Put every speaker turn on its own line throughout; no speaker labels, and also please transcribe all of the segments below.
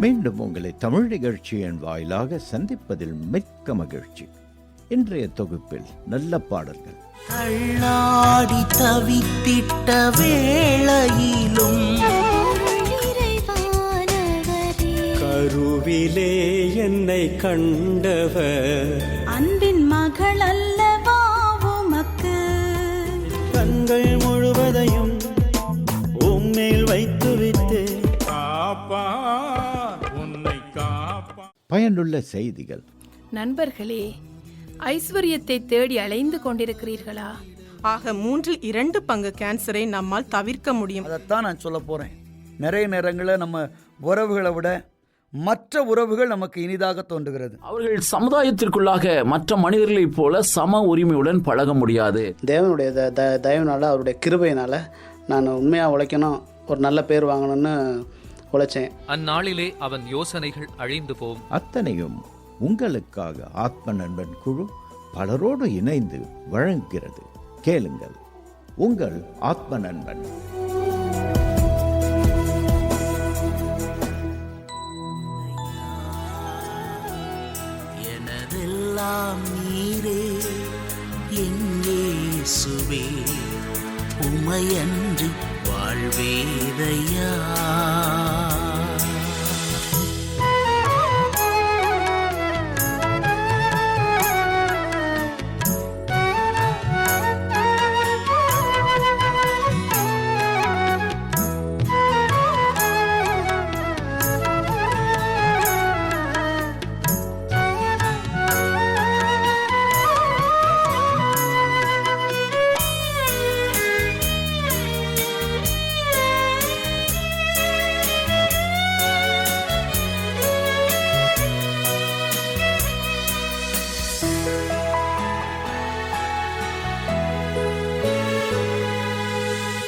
மீண்டும் உங்களை தமிழ் நிகழ்ச்சியின் வாயிலாக சந்திப்பதில் மிக்க மகிழ்ச்சி. இன்றைய தொகுப்பில் நல்ல பாடல்கள்.
தள்ளாடி தவித்திட்ட வேளையிலும்
கருவிலே என்னை கண்டவர்
அன்பின் மகள் அல்லவா உமக்கு.
கண்கள் முழுவதையும் உம்மேல் வைத்துவிட்டு
பயனுள்ள செய்திகள்.
நண்பர்களே, ஐஸ்வர்யத்தை தேடி அலைந்து கொண்டிருக்கிறீர்களா?
ஆக 2/3 பங்கு கேன்சரை நம்மால் தவிர்க்க முடியும்.
அதைத்தான் நான் சொல்ல போறேன். நிறைய நேரங்களில் நம்ம உறவுகளை விட மற்ற உறவுகள் நமக்கு இனிதாக தோன்றுகிறது.
அவர்கள் சமுதாயத்திற்குள்ளாக மற்ற மனிதர்களைப் போல சம உரிமையுடன் பழக முடியாது.
தேவனுடைய தயவுனால, அவருடைய கிருபையினால நான் உண்மையாக உழைக்கணும், ஒரு நல்ல பேர் வாங்கணும்னு உழைச்சேன்.
அந்நாளிலே அவன் யோசனைகள் அழிந்து போம்.
அத்தனையும் உங்களுக்காக ஆத்ம நண்பன் குழு பலரோடு இணைந்து வழங்குகிறது. கேளுங்கள், உங்கள் ஆத்ம நண்பன்.
எனதெல்லாம் நீரே என் இயேசுவே, உமையன்றி வாழ்வேதையா.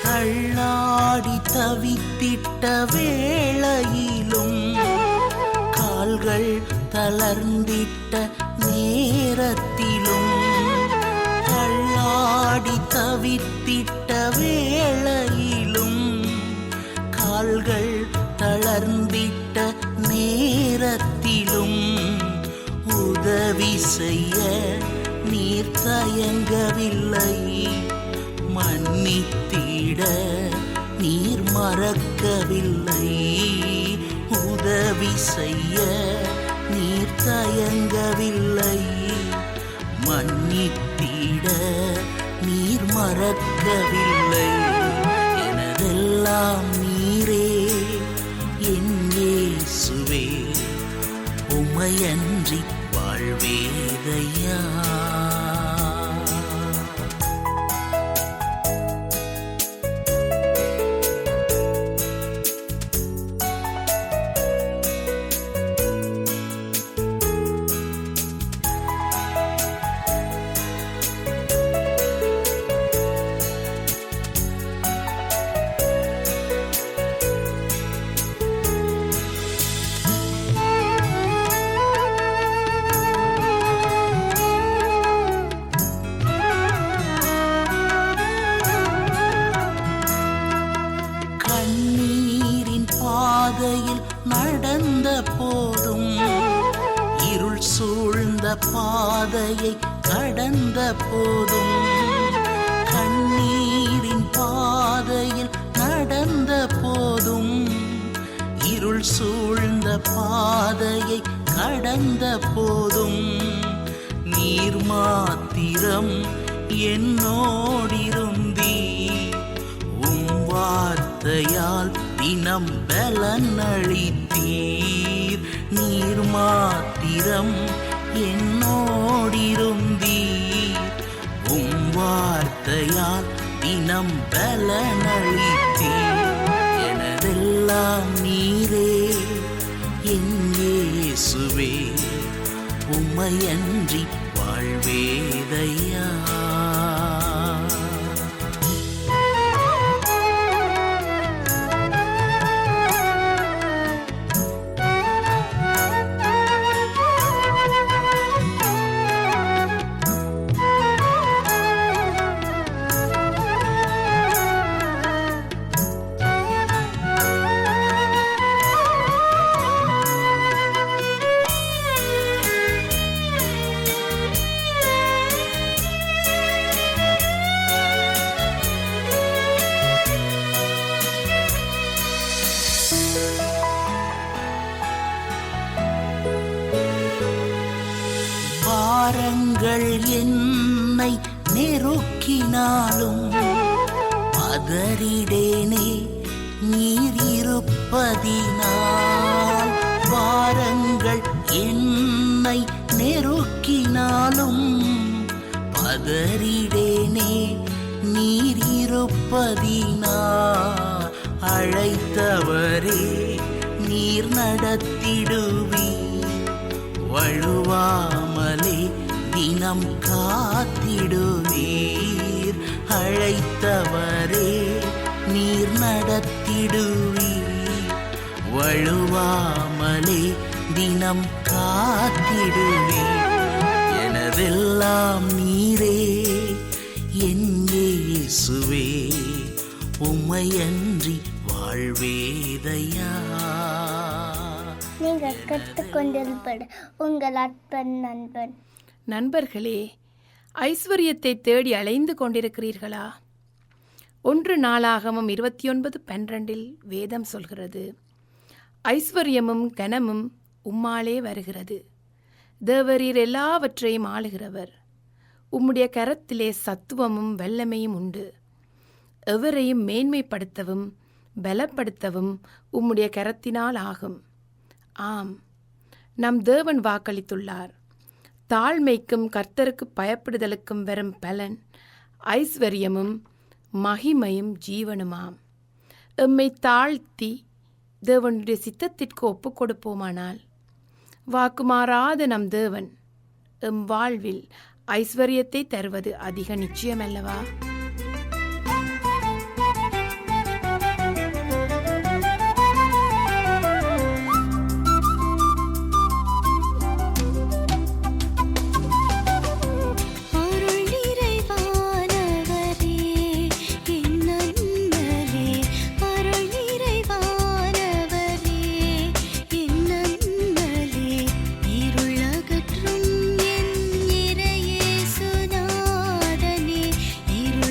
தள்ளாடி தவித்திட்ட வேளையிலும் கால்கள் தளர்ந்திட்ட நேரத்திலும், தள்ளாடி தவித்திட்ட வேளையிலும் கால்கள் தளர்ந்திட்ட நேரத்திலும் உதவி செய்ய நீர் தயங்கவில்லை. மன்னித்திட நீர் மறக்கவில்லை. உதவி செய்ய நீர் தயங்கவில்லை. மன்னித்திட நீர் மறக்கவில்லை. எனதெல்லாம் நீரே என் இயேசுவே, உமையன்றி வாழ்வேதையா. நடந்த போதும், இருள் சூழ்ந்த பாதையை கடந்த போதும், கண்ணீரின் பாதையில் நடந்த போதும், இருள் சூழ்ந்த பாதையை கடந்த போதும், நீர் மாத்திரம் என்னோடிருந்தீ. வார்த்தையால் தினம் பலன் அளித்தீர். நீர் மாத்திரம் என்னோடிருந்தீர். வார்த்தையால் தினம் பலன் அளித்தீர். எனதெல்லாம் நீரே என் இயேசுவே, உமையன்றி வாழ்வேதையா. பாரங்கள் என்னை நெருக்கினாலும் பதறிடேனே நீர் இருப்பதினால். பாரங்கள் என்னை நெருக்கினாலும் பதறிடேனே நீர் இருப்பதினால். அழைத்தவரே நீர் நடத்திடுவீர், வழுவாமலே தினம் காத்திடுவீர். அழைத்தவரே நீர் நடத்திடுவீர், வழுவாமலே தினம் காத்திடுவீர். எனதெல்லாம் நீரே என் இயேசுவே, உம்மையன்றி வாழ்வேதையா.
நீங்கள் கற்றுக்கொண்டிருப்பது உங்கள் அன்பன் நண்பன்.
நண்பர்களே, ஐஸ்வர்யத்தை தேடி அலைந்து கொண்டிருக்கிறீர்களா? 1 நாளாகமம் 29:12 வேதம் சொல்கிறது, ஐஸ்வர்யமும் கனமும் உம்மாலே வருகிறது, தேவரீர் எல்லாவற்றையும் ஆளுகிறவர், உம்முடைய கரத்திலே சத்துவமும் வல்லமையும் உண்டு, எவரையும் மேன்மைப்படுத்தவும் பலப்படுத்தவும் உம்முடைய கரத்தினால் ஆகும். ஆம், நம் தேவன் வாக்களித்துள்ளார். தாழ்மைக்கும் கர்த்தருக்கு பயப்படுதலுக்கும் வரும் பலன் ஐஸ்வர்யமும் மகிமையும் ஜீவனுமாம். எம்மை தாழ்த்தி தேவனுடைய சித்தத்திற்கு ஒப்புக் கொடுப்போமானால், வாக்குமாறாத நம் தேவன் எம் வாழ்வில் ஐஸ்வர்யத்தை தருவது அதிக நிச்சயமல்லவா?
இருளகற்றும் என் இறையேசுநாதனே, இருள்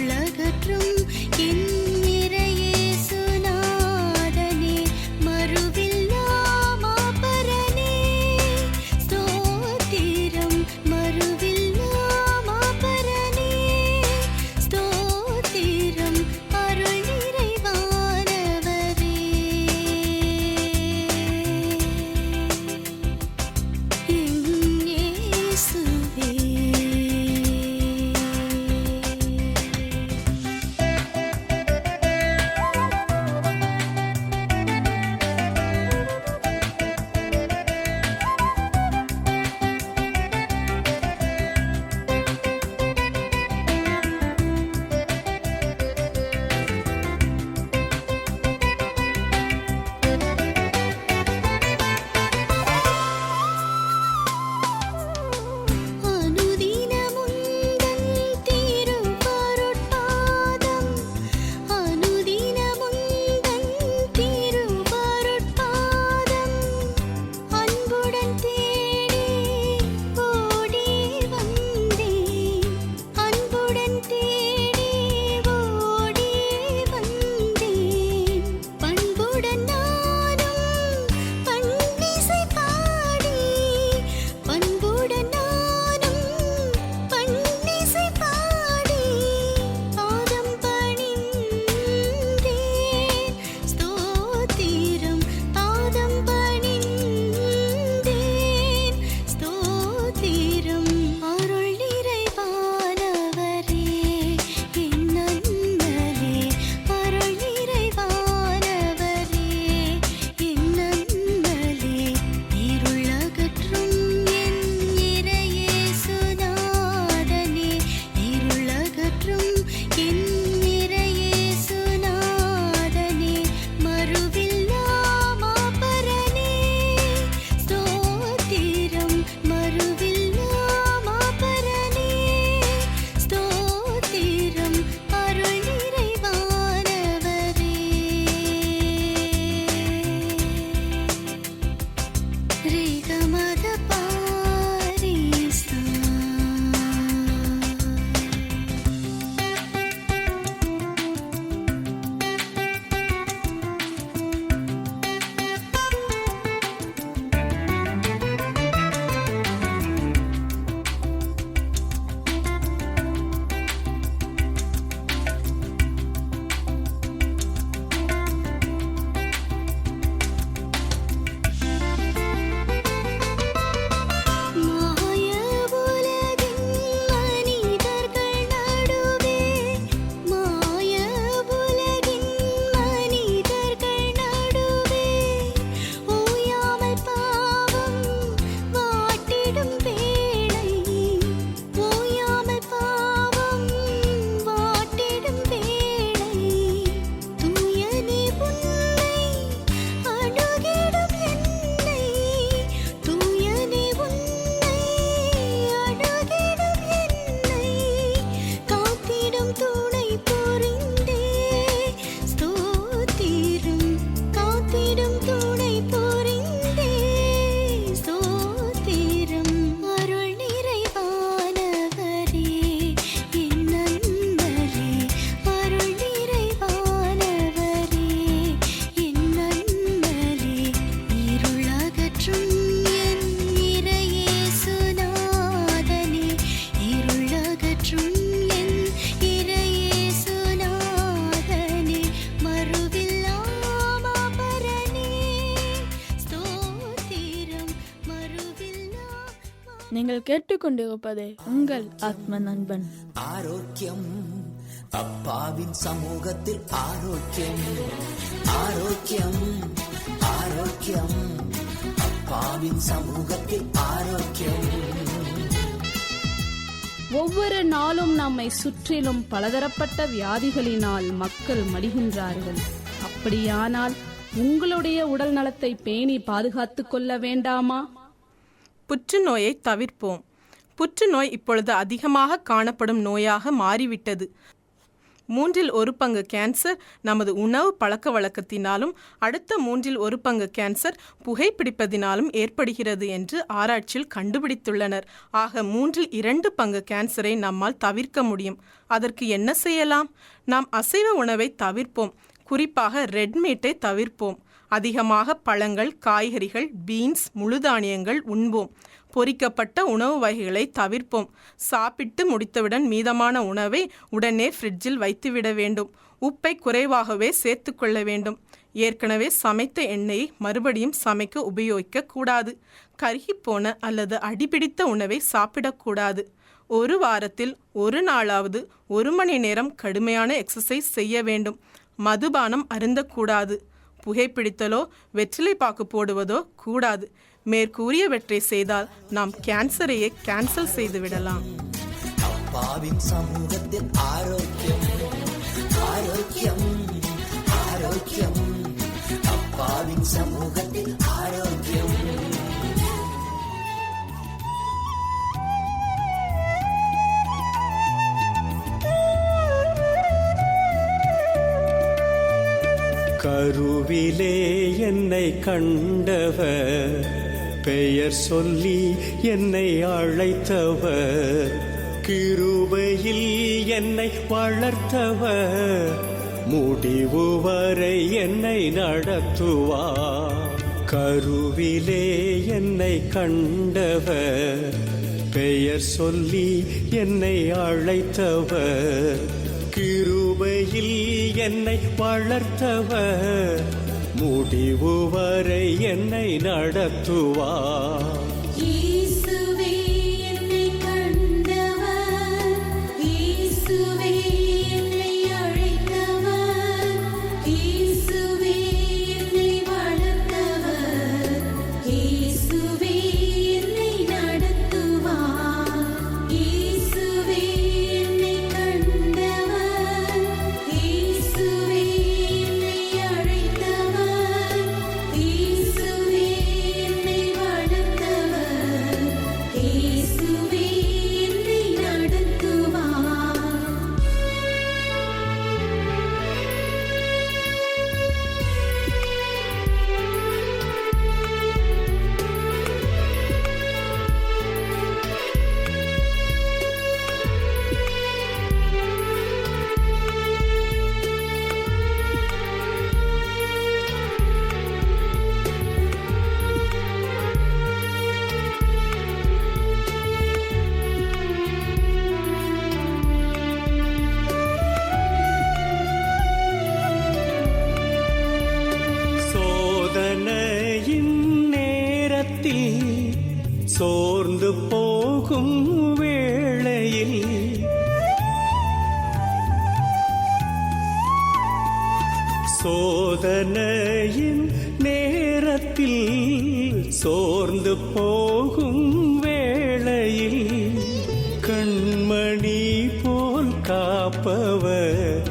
நீங்கள் கேட்டுக்கொண்டிருப்பது உங்கள் ஆத்ம நண்பன்.
ஆரோக்கியம் அப்பாவின் சமூகத்தில் ஆரோக்கியம், ஆரோக்கியம், ஆரோக்கியம், அப்பாவின் சமூகத்தில் ஆரோக்கியம்.
ஒவ்வொரு நாளும் நம்மை சுற்றிலும் பலதரப்பட்ட வியாதிகளினால் மக்கள் மடிகின்றார்கள். அப்படியானால் உங்களுடைய உடல் நலத்தை பேணி பாதுகாத்துக் கொள்ள வேண்டாமா?
புற்றுநோயை தவிர்ப்போம். புற்றுநோய் இப்பொழுது அதிகமாக காணப்படும் நோயாக மாறிவிட்டது. 1/3 கேன்சர் நமது உணவு பழக்க வழக்கத்தினாலும், அடுத்த 1/3 கேன்சர் புகைப்பிடிப்பதினாலும் ஏற்படுகிறது என்று ஆராய்ச்சியில் கண்டுபிடித்துள்ளனர். ஆக 2/3 கேன்சரை நம்மால் தவிர்க்க முடியும். அதற்கு என்ன செய்யலாம்? நாம் அசைவ உணவை தவிர்ப்போம். குறிப்பாக ரெட் மீட்டை தவிர்ப்போம். அதிகமாக பழங்கள், காய்கறிகள், பீன்ஸ், முழுதானியங்கள் உண்போம். பொரிக்கப்பட்ட உணவு வகைகளை தவிர்ப்போம். சாப்பிட்டு முடித்தவுடன் மீதமான உணவை உடனே ஃப்ரிட்ஜில் வைத்துவிட வேண்டும். உப்பை குறைவாகவே சேர்த்து கொள்ள வேண்டும். ஏற்கனவே சமைத்த எண்ணெயை மறுபடியும் சமைக்க உபயோகிக்க கூடாது. கருகிப்போன அல்லது அடிபிடித்த உணவை சாப்பிடக்கூடாது. ஒரு வாரத்தில் ஒரு நாளாவது 1 மணி நேரம் கடுமையான எக்ஸசைஸ் செய்ய வேண்டும். மதுபானம் அருந்தக்கூடாது. புகைப்பிடித்தலோ வெற்றிலை பாக்கு போடுவதோ கூடாது. மேற்கூறியவற்றை செய்தால் நாம் கேன்சரையே கேன்சல் செய்து விடலாம்.
அப்பாவின் சமூகத்தில் ஆரோக்கியம், ஆரோக்கியம், ஆரோக்கியம், அப்பாவின் சமூகத்தில் ஆரோக்கியம்.
கருவிலே என்னை கண்டவர், பெயர் சொல்லி என்னை அழைத்தவர், கிருபையில் என்னை வளர்த்தவர், முடிவு வரை என்னை நடத்துவார். கருவிலே என்னை கண்டவர், பெயர் சொல்லி என்னை அழைத்தவர், கிருபையில் என்னை வளர்த்தவர், முடிவு வரை என்னை நடத்துவார். சோர்ந்து போகும் வேளையில் சோதனையின் நேரத்தில் சோர்ந்து போகும் வேளையில் கண்மணி போல் காப்பவர்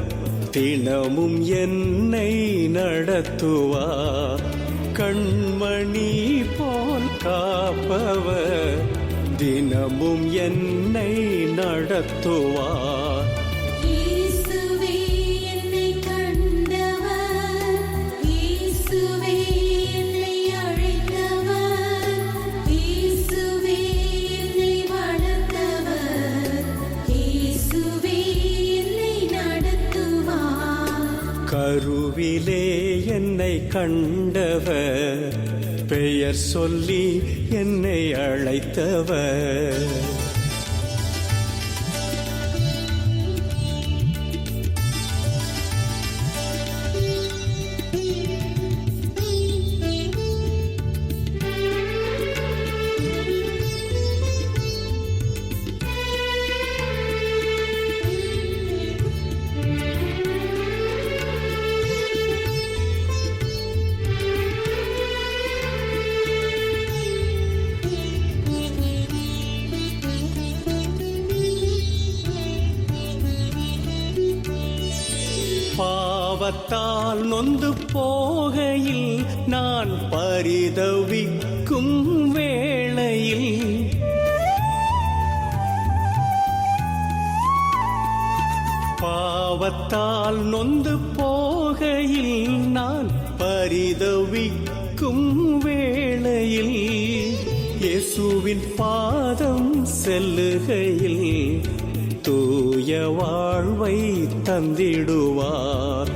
தினமும் என்னை நடத்துவார். கண்மணி போல் காப்பவர் தினமும் என்னை நடத்துவார். கருவிலே என்னை கண்டவர், பெயர் சொல்லி என்னை அழைத்தவர். பாவத்தால் நொந்து போகையில் நான் பரிதவிக்கும் வேளையில் பாவத்தால் நொந்து போகையில் நான் பரிதவிக்கும் வேளையில் இயேசுவின் பாதம் செல்லுகையில் தூய வாழ்வை தந்திடுவார்.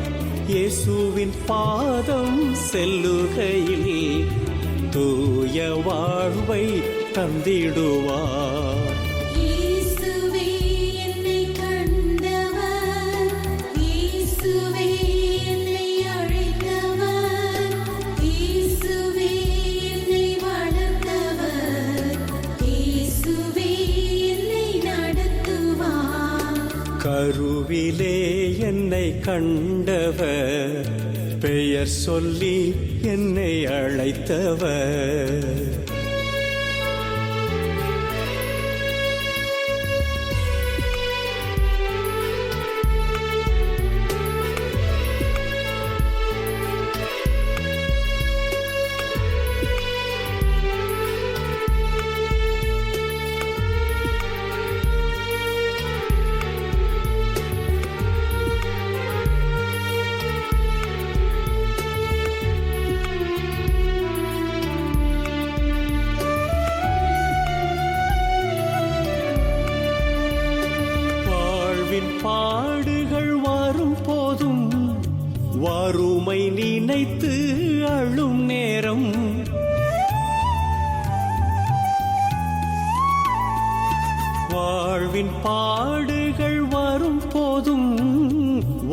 இயேசுவின் பாதம் செல்லுகையில் தூய வாழ்வை தந்திடுவார். கருவிலே என்னை கண்டவர், பெயர் சொல்லி என்னை அழைத்தவர். பாடுகள் வரும் போதும் வறுமை நினைத்து அழும் நேரம், வாழ்வின் பாடுகள் வரும் போதும்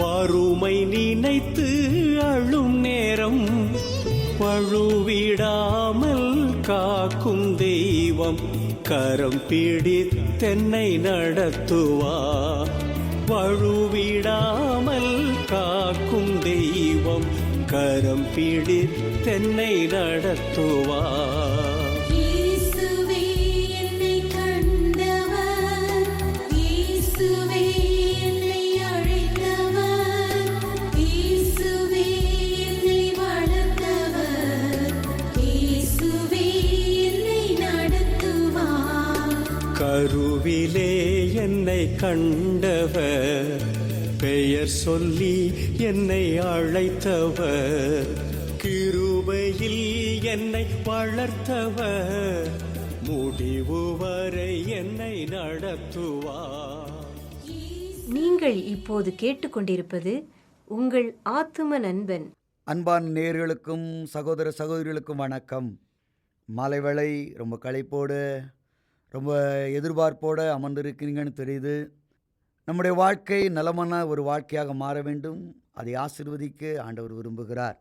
வறுமை நினைத்து அழும் நேரம், வழுவிடாமல் காக்கும் தெய்வம் கரம் பிடித்தென்னை நடத்துவார். வழுவிடாமல் காக்கும் தெய்வம் கரம் பிடித்தென்னை நடத்துவார். கருவிலே என்னை கண்டவர், பெயர் சொல்லி என்னை அழைத்தவர். கிருபையில் என்னை வளர்த்தவர், முடிவு வரை என்னை நடத்துவார்.
நீங்கள் இப்போது கேட்டுக்கொண்டிருப்பது உங்கள் ஆத்தும நண்பன்.
அன்பான நேயர்களுக்கும் சகோதர சகோதரிகளுக்கும் வணக்கம். மாலை வேளை ரொம்ப களைப்போடு ரொம்ப எதிர்பார்ப்போடு அமர்ந்திருக்கிறீங்கன்னு தெரியுது. நம்முடைய வாழ்க்கை நலமான ஒரு வாழ்க்கையாக மாற வேண்டும், அதை ஆசீர்வதிக்க ஆண்டவர் விரும்புகிறார்.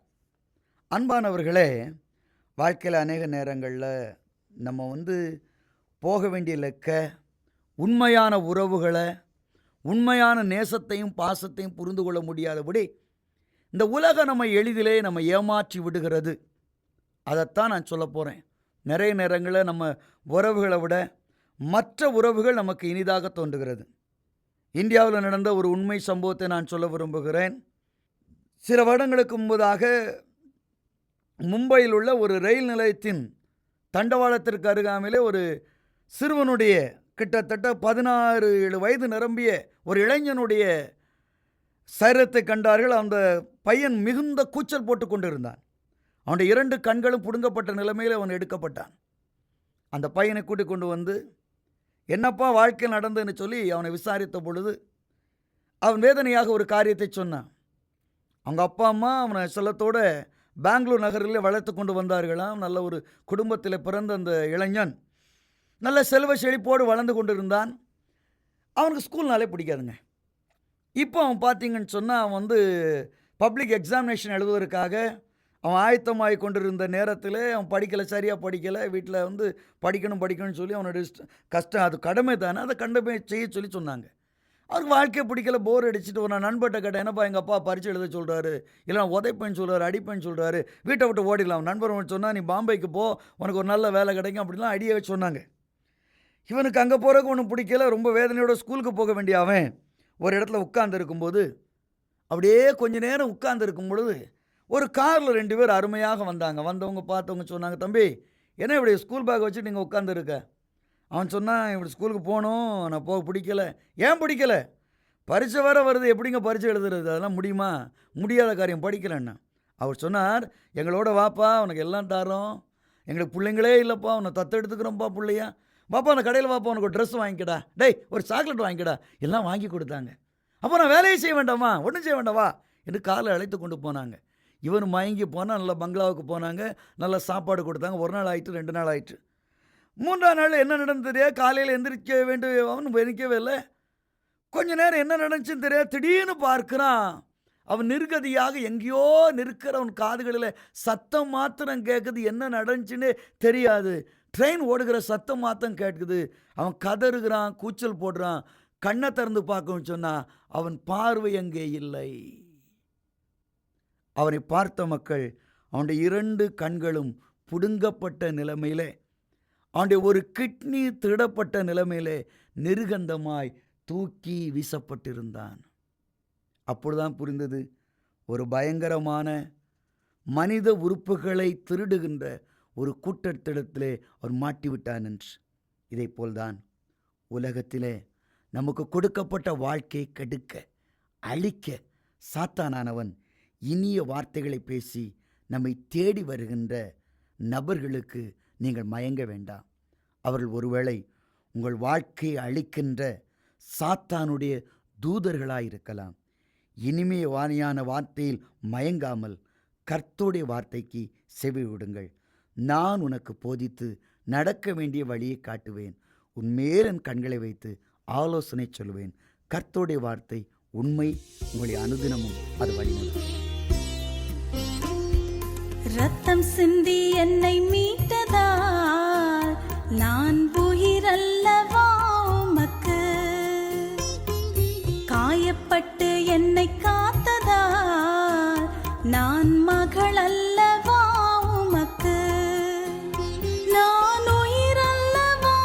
அன்பானவர்களே, வாழ்க்கையில் அநேக நேரங்களில் நம்ம போக வேண்டிய இலக்க உண்மையான உறவுகளை, உண்மையான நேசத்தையும் பாசத்தையும் புரிந்து கொள்ள முடியாதபடி இந்த உலகம் நம்ம எளிதிலே நம்ம ஏமாற்றி விடுகிறது. அதைத்தான் நான் சொல்ல போகிறேன். நிறைய நேரங்களில் நம்ம உறவுகளை விட மற்ற உறவுகள் நமக்கு இனிதாக தோன்றுகிறது. இந்தியாவில் நடந்த ஒரு உண்மை சம்பவத்தை நான் சொல்ல விரும்புகிறேன். சில வருடங்களுக்கு முன்பதாக மும்பையில் உள்ள ஒரு ரயில் நிலையத்தின் தண்டவாளத்திற்கு அருகாமையிலே ஒரு சிறுவனுடைய கிட்டத்தட்ட 16 வயது நிரம்பிய ஒரு இளைஞனுடைய சரீரத்தை கண்டார்கள். அந்த பையன் மிகுந்த கூச்சல் போட்டு கொண்டிருந்தான். அவனுடைய 2 கண்களும் புடுங்கப்பட்ட நிலைமையில் அவன் எடுக்கப்பட்டான். அந்த பையனை கூட்டிக் கொண்டு வந்து என்னப்பா வாழ்க்கை நடந்ததுன்னு சொல்லி அவனை விசாரித்த பொழுது அவன் வேதனையாக ஒரு காரியத்தை சொன்னான். அவங்க அப்பா அம்மா அவனை செல்லத்தோடு பெங்களூர் நகரில் வளர்த்து கொண்டு வந்தார்களாம். நல்ல ஒரு குடும்பத்தில் பிறந்த அந்த இளைஞன் நல்ல செல்வ செழிப்போடு வளர்ந்து கொண்டு இருந்தான். அவனுக்கு ஸ்கூல்னாலே பிடிக்காதுங்க. இப்போ அவன் பார்த்தீங்கன்னு சொன்னால் அவன் பப்ளிக் எக்ஸாமினேஷன் எழுதுவதற்காக அவன் ஆயத்தமாகி கொண்டிருந்த நேரத்தில் அவன் படிக்கலை, சரியாக படிக்கலை. வீட்டில் படிக்கணும்னு சொல்லி அவனுடைய கஷ்டம், அது கடமை தானே, அதை கண்டமே செய்ய சொல்லி சொன்னாங்க. அவருக்கு வாழ்க்கையை பிடிக்கல, போர் அடிச்சுட்டு ஒரு நண்பர்கிட்ட கேட்டேன், என்னப்பா எங்கள் அப்பா பரிச்சை எழுத சொல்கிறாரு, இல்லை உதைப்பேன்னு சொல்கிறாரு, அடிப்பேன்னு சொல்கிறாரு, வீட்டை விட்டு ஓடிடலாம். நண்பர் சொன்னால் நீ பாம்பேக்கு போ, உனக்கு ஒரு நல்ல வேலை கிடைக்கும் அப்படிலாம் ஐடியா வச்சு சொன்னாங்க. இவனுக்கு அங்கே போகிறதுக்கு ஒன்றும் பிடிக்கல, ரொம்ப வேதனையோட ஸ்கூலுக்கு போக வேண்டிய அவன் ஒரு இடத்துல உட்கார்ந்து இருக்கும்போது அப்படியே கொஞ்ச நேரம் உட்கார்ந்து இருக்கும் பொழுது ஒரு காரில் 2 பேர் அருமையாக வந்தாங்க. வந்தவங்க பார்த்தவங்க சொன்னாங்க, தம்பி என்ன இப்படி ஸ்கூல் பேக் வச்சு நீங்கள் உட்காந்துருக்க? அவன் சொன்னான், இப்படி ஸ்கூலுக்கு போகணும், நான் போக பிடிக்கல. ஏன் பிடிக்கல? பரீட்சை வேறு வருது, எப்படிங்க பரீட்சை எழுதுறது? அதெல்லாம் முடியுமா? முடியாத காரியம், படிக்கலன்னா. அவர் சொன்னார், எங்களோட வாப்பா, உனக்கு எல்லாம் தரோம், எங்களுக்கு பிள்ளைங்களே இல்லைப்பா, உன்னை தத்தெடுத்துக்கிறோம்ப்பா பிள்ளையா, வாப்பா அந்த கடையில் வாப்பா, உனக்கு ஒரு ட்ரெஸ் வாங்கிக்கடா, டேய் ஒரு சாக்லேட் வாங்கிக்கடா, எல்லாம் வாங்கி கொடுத்தாங்க. அப்போ நான் வேலையை செய்ய வேண்டாமா, ஒன்றும் செய்ய வேண்டாவா என்று காலை அழைத்து கொண்டு போனாங்க. இவன் மயங்கி போனால் நல்ல பங்களாவுக்கு போனாங்க, நல்ல சாப்பாடு கொடுத்தாங்க. 1 நாள் ஆயிட்டு, 2 நாள் ஆயிட்டு, 3ஆம் நாள் என்ன நடந்து தெரியாது. காலையில் எந்திரிக்க வேண்டிய அவன் எந்திரிக்கவே இல்லை. கொஞ்ச நேரம் என்ன நடந்துச்சுன்னு தெரியாது. திடீர்னு பார்க்குறான், அவன் நிர்கதியாக எங்கேயோ நிற்கிற அவன் காதுகளில் சத்தம் மாத்திரம் கேட்குது. என்ன நடந்துச்சுன்னே தெரியாது. ட்ரெயின் ஓடுகிற சத்தம் மாத்திரம் கேட்குது. அவன் கதறுகிறான், கூச்சல் போடுறான். கண்ணை திறந்து பார்க்கணும்னு சொன்னான், அவன் பார்வை அங்கே இல்லை. அவனை பார்த்த மக்கள் அவனுடைய 2 கண்களும் புடுங்கப்பட்ட நிலைமையிலே, அவனுடைய ஒரு கிட்னி திருடப்பட்ட நிலைமையிலே நிர்கந்தமாய் தூக்கி வீசப்பட்டிருந்தான். அப்பொழுதுதான் புரிந்தது, ஒரு பயங்கரமான மனித உறுப்புகளை திருடுகின்ற ஒரு கூட்டத்திடத்திலே அவர் மாட்டிவிட்டான் என்று. இதை போல்தான் உலகத்திலே நமக்கு கொடுக்கப்பட்ட வாழ்க்கையை கெடுக்க, அழிக்க சாத்தானானவன் இனிய வார்த்தைகளை பேசி நம்மை தேடி வருகின்ற நபர்களுக்கு நீங்கள் மயங்க வேண்டாம். அவர்கள் ஒருவேளை உங்கள் வாழ்க்கையை அழிக்கின்ற சாத்தானுடைய தூதர்களாயிருக்கலாம். இனிமே வாணியான வார்த்தையில் மயங்காமல் கர்த்தருடைய வார்த்தைக்கு செவி விடுங்கள். நான் உனக்கு போதித்து நடக்க வேண்டிய வழியை காட்டுவேன். உன்மேல் என் கண்களை வைத்து ஆலோசனை சொல்லுவேன். கர்த்தருடைய வார்த்தை உண்மை. உங்களை அனுதினமும் அது வழிநடத்தும்.
ரத்தம் சிந்தி என்னை மீட்டதால் நான் உயிரல்லவா உமக்கு, காயப்பட்டு என்னை காத்ததால் நான் மகள் அல்லவா உமக்கு, நான் உயிரல்லவா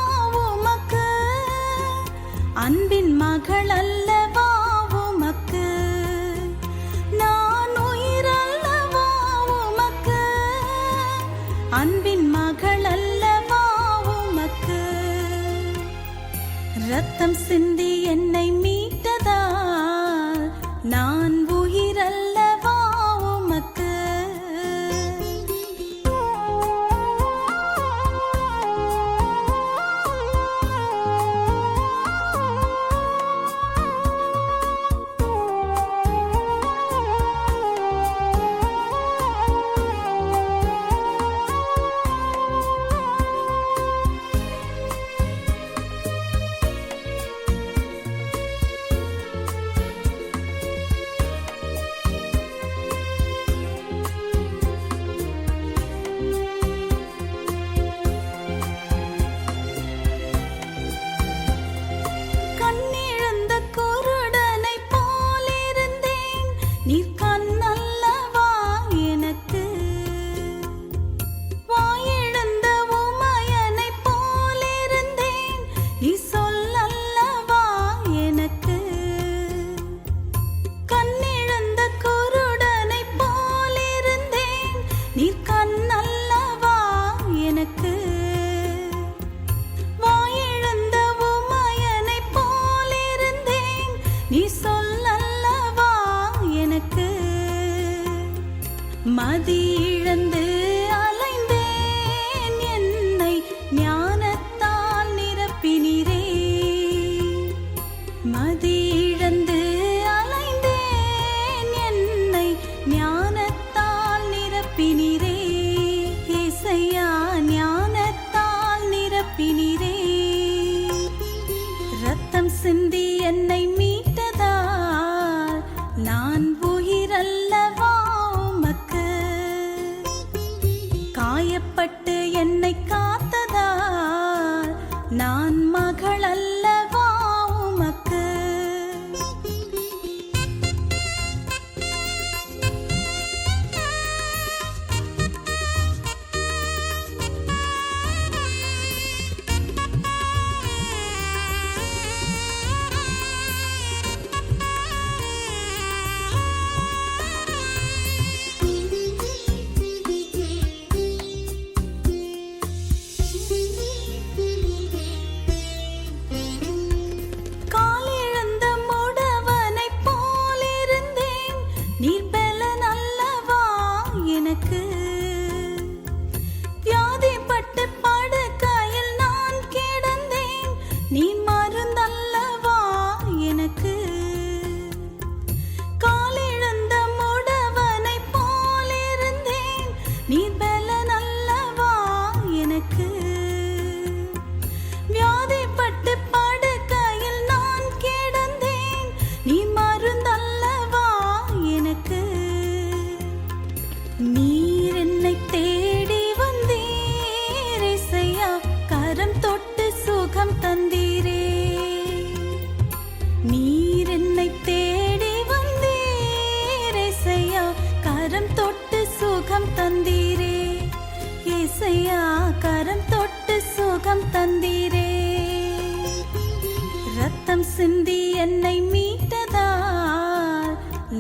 உமக்கு, அன்பின் மகள் அல்லவா உமக்கு, நான் உயிரல்லவா உமக்கு, அன்பின் மகள் அல்லவா உமக்கு, ரத்தம் சிந்தி என்னை மீட்டதால் நான் உயிரல்லவா உமக்கு. கண்ணிழந்த குருடனைப் போலிருந்தேன், நீர் கண்ணல்லவா எனக்கு, வாயிழந்த உமையனைப் போலிருந்தேன், நீ சொல்லல்லவா எனக்கு, கண்ணிழந்த குருடனைப் போலிருந்தேன், நீர் கண்ணல்லவா எனக்கு, வாயிழந்த உமையனைப் போலிருந்தேன், நீ சொல்லல்லவா எனக்கு, மதி இழந்து அலைந்தேன், என்னை ஞானத்தால் நிரப்பினீரே, மதி இழந்து அலைந்தேன், என்னை ஞானத்தால் நிரப்பினீரே, இசையா ஞானத்தால் நிரப்பினீரே, ரத்தம் சிந்தி என்னை மீட்டதால் நான் உயிரல்லவா உமக்கு, எனக்கு. வியாதிப்பட்டு படுக்கையில் நான் கிடந்தேன், நீ மருந்தல்லவா எனக்கு. காலெழுந்த முடவனை போலிருந்தேன், நீ பலனல்லவா எனக்கு. வியாதிப்பட்டு படுக்கையில் நான் கிடந்தேன், நீ மருந்தல்லவா எனக்கு. நீர் என்னை தேடி வந்தீர் இசையா, கரம் தொட்டு சுகம் தந்தீரே. நீர் என்னை தேடி வந்தீர் இசையா, கரம் தொட்டு சுகம் தந்தீரே. இசையா, கரம் தொட்டு சுகம் தந்தீரே. ரத்தம் சிந்தி என்னை மீட்டதால்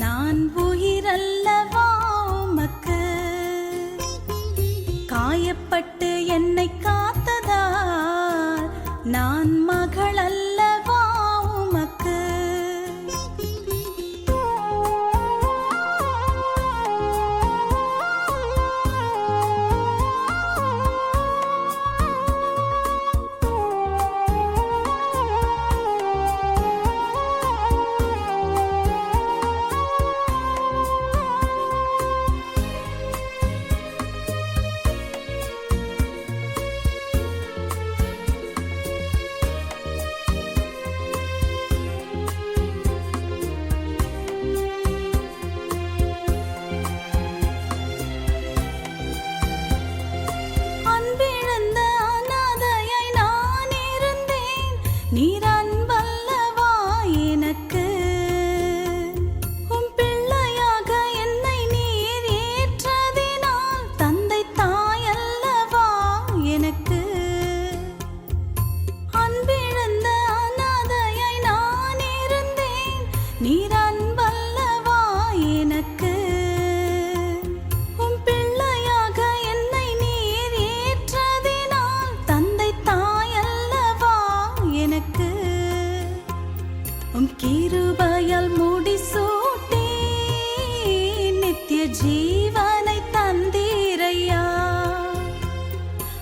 நான் உயிரல்லவா உமக்கு. காயப்பட்டு என்னை காத்ததால் நான் மகள் அல்லவா உமக்கு. அன்பிழந்த அனாதையாய் நான் இருந்தேன், நீர் அன்பல்லவா எனக்கு. உம் பிள்ளையாக என்னை நீர் ஏற்றதினால் தந்தை தாயல்லவா எனக்கு. அன்பிழந்த அனாதையாய் நான் இருந்தேன், நீர் அன்பல்லவா எனக்கு. உம் பிள்ளையாக என்னை நீர் ஏற்றதினால் தந்தை தாயல்லவா எனக்கு. உம் கிருபையால் முடிசூட்டி நித்திய ஜீவனை தந்தீரையா.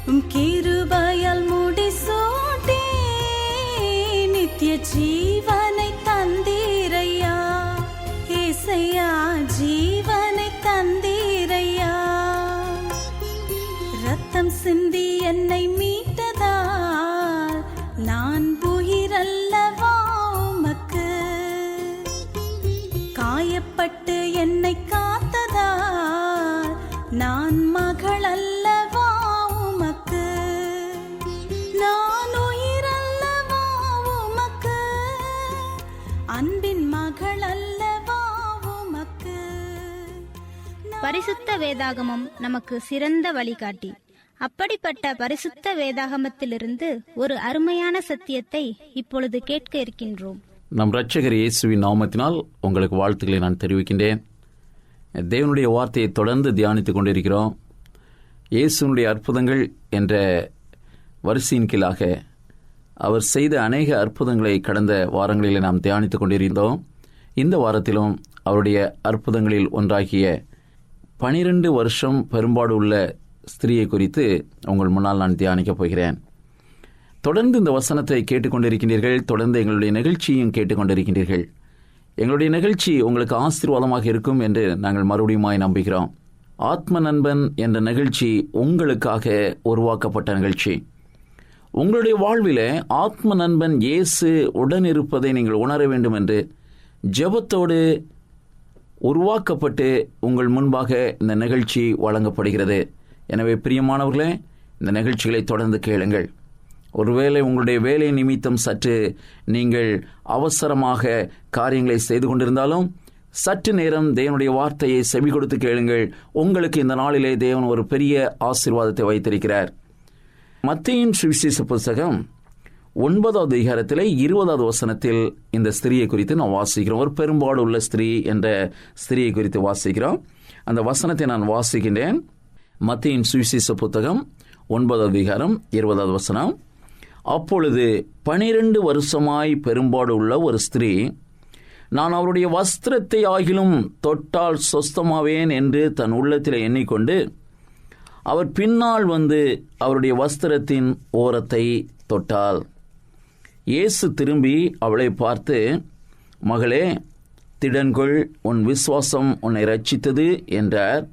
உம் கிருபையால் முடிசூட்டி நித்திய ஜீவனை தந்தீரையா. இசையா, ஜீவனை தந்தீரையா. ரத்தம் சிந்தி என்னை மீட்டதால் நான் உயிரல்லவா உமக்கு. காயப்பட்டு என்னை காத்ததால் நான் மகள் அல்லவா உமக்கு. நான் உயிரல்லவா உமக்கு, அன்பின் மகள் அல்லவா உமக்கு.
பரிசுத்த வேதாகமம் நமக்கு சிறந்த வழிகாட்டி. அப்படிப்பட்ட பரிசுத்த வேதாகமத்திலிருந்து ஒரு அருமையான சத்தியத்தை இப்பொழுது கேட்க இருக்கின்றோம்.
நம் இரட்சகர் இயேசுவின் நாமத்தினால் உங்களுக்கு வாழ்த்துக்களை நான் தெரிவிக்கின்றேன். தேவனுடைய வார்த்தையை தொடர்ந்து தியானித்துக் கொண்டிருக்கிறோம். இயேசுனுடைய அற்புதங்கள் என்ற வரிசையின் கீழாக அவர் செய்த அநேக அற்புதங்களை கடந்த வாரங்களில் நாம் தியானித்துக் கொண்டிருந்தோம். இந்த வாரத்திலும் அவருடைய அற்புதங்களில் ஒன்றாகிய 12 வருஷம் பெரும்பாடு உள்ள ஸ்திரீயை குறித்து உங்கள் முன்னால் நான் தியானிக்கப் போகிறேன். தொடர்ந்து இந்த வசனத்தை கேட்டுக்கொண்டிருக்கின்றீர்கள். தொடர்ந்து எங்களுடைய நிகழ்ச்சியும் கேட்டுக்கொண்டிருக்கின்றீர்கள். எங்களுடைய நிகழ்ச்சி உங்களுக்கு ஆசீர்வாதமாக இருக்கும் என்று நாங்கள் மறுபடியுமாய் நம்புகிறோம். ஆத்ம நண்பன் என்ற நிகழ்ச்சி உங்களுக்காக உருவாக்கப்பட்ட நிகழ்ச்சி. உங்களுடைய வாழ்விலே ஆத்ம நண்பன் இயேசு உடன் இருப்பதை நீங்கள் உணர வேண்டும் என்று ஜெபத்தோடு உருவாக்கப்பட்டு உங்கள் முன்பாக இந்த நிகழ்ச்சி வழங்கப்படுகிறது. எனவே பிரியமானவர்களே, இந்த நிகழ்ச்சிகளை தொடர்ந்து கேளுங்கள். ஒருவேளை உங்களுடைய வேலை நிமித்தம் சற்று நீங்கள் அவசரமாக காரியங்களை செய்து கொண்டிருந்தாலும் சற்று நேரம் தேவனுடைய வார்த்தையை செவி கொடுத்து கேளுங்கள். உங்களுக்கு இந்த நாளிலே தேவன் ஒரு பெரிய ஆசீர்வாதத்தை வைத்திருக்கிறார். மத்தேயின் சுவிசேஷ புத்தகம் 9வது அதிகாரத்திலே 20வது வசனத்தில் இந்த ஸ்திரியை குறித்து நாம் வாசிக்கிறோம். ஒரு பெரும்பாடு உள்ள ஸ்திரீ என்ற ஸ்திரியை குறித்து வாசிக்கிறோம். அந்த வசனத்தை நான் வாசிக்கின்றேன். மத்தேயின் சுவிசேஷ புத்தகம் 9வது அதிகாரம் 20வது வசனம். அப்பொழுது 12 வருஷமாய் பெரும்பாடு உள்ள ஒரு ஸ்திரீ நான் அவருடைய வஸ்திரத்தை ஆகிலும் தொட்டால் சொஸ்தமாவேன் என்று தன் உள்ளத்தில் எண்ணிக்கொண்டு அவர் பின்னால் வந்து அவருடைய வஸ்திரத்தின் ஓரத்தை தொட்டாள். இயேசு திரும்பி அவளை பார்த்து, மகளே, திடன்கொள், உன் விசுவாசம் உன்னை ரட்சித்தது என்றார்.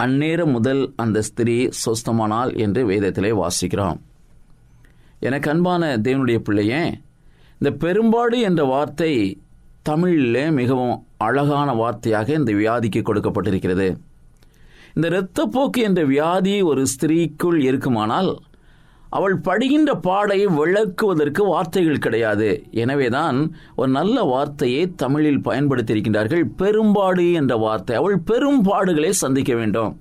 அந்நேரம் முதல் அந்த ஸ்திரீ சொஸ்தமானாள் என்று வேதத்திலே வாசிக்கிறோம். எனக்கு அன்பான தேவனுடைய பிள்ளையே, இந்த பெரும்பாடு என்ற வார்த்தை தமிழிலே மிகவும் அழகான வார்த்தையாக இந்த வியாதிக்கு கொடுக்கப்பட்டிருக்கிறது. இந்த இரத்தப்போக்கு என்ற வியாதி ஒரு ஸ்திரீக்குள் இருக்குமானால் அவள் படுகின்ற பாடை விளக்குவதற்கு வார்த்தைகள் கிடையாது. எனவேதான் ஒரு நல்ல வார்த்தையை தமிழில் பயன்படுத்தியிருக்கின்றார்கள், பெரும்பாடு என்ற வார்த்தை. அவள் பெரும் பாடுகளை சந்திக்க வேண்டும்.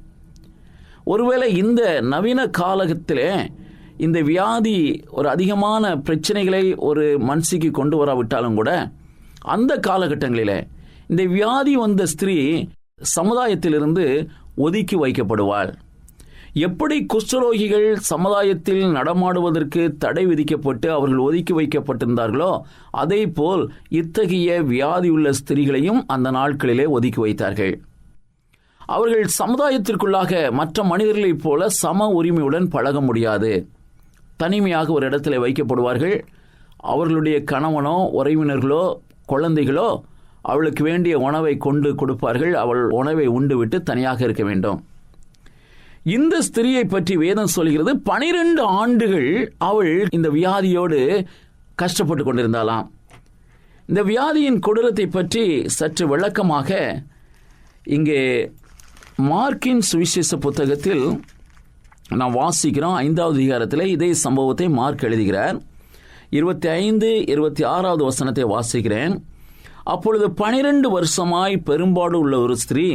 ஒருவேளை இந்த நவீன காலகத்திலே இந்த வியாதி ஒரு அதிகமான பிரச்சனைகளை ஒரு மனுஷிக்கு கொண்டு வராவிட்டாலும் கூட, அந்த காலகட்டங்களிலே இந்த வியாதி வந்த ஸ்திரீ சமுதாயத்திலிருந்து ஒதுக்கி வைக்கப்படுவாள். எப்படி குஷ்டரோகிகள் சமுதாயத்தில் நடமாடுவதற்கு தடை விதிக்கப்பட்டு அவர்கள் ஒதுக்கி வைக்கப்பட்டிருந்தார்களோ, அதே போல் இத்தகைய வியாதியுள்ள ஸ்திரீகளையும் அந்த நாட்களிலே ஒதுக்கி வைத்தார்கள். அவர்கள் சமுதாயத்திற்குள்ளாக மற்ற மனிதர்களைப் போல சம உரிமையுடன் பழக முடியாது. தனிமையாக ஒரு இடத்துல வைக்கப்படுவார்கள். அவர்களுடைய கணவனோ உறவினர்களோ குழந்தைகளோ அவளுக்கு வேண்டிய உணவை கொண்டு கொடுப்பார்கள். அவள் உணவை உண்டு விட்டு தனியாக இருக்க வேண்டும். இந்த ஸ்திரியை பற்றி வேதம் சொல்கிறது, 12 ஆண்டுகள் அவள் இந்த வியாதியோடு கஷ்டப்பட்டு கொண்டிருந்தாளாம். இந்த வியாதியின் கொடூரத்தை பற்றி சற்று விளக்கமாக இங்கே மார்க்கின் சுவிசேஷ புத்தகத்தில் நாம் வாசிக்கிறோம். 5வது அதிகாரத்தில் இதே சம்பவத்தை மார்க் எழுதுகிறார். 25, 26வது வசனத்தை வாசிக்கிறேன். அப்பொழுது 12 வருஷமாய் பெரும்பாடு உள்ள ஒரு ஸ்திரீ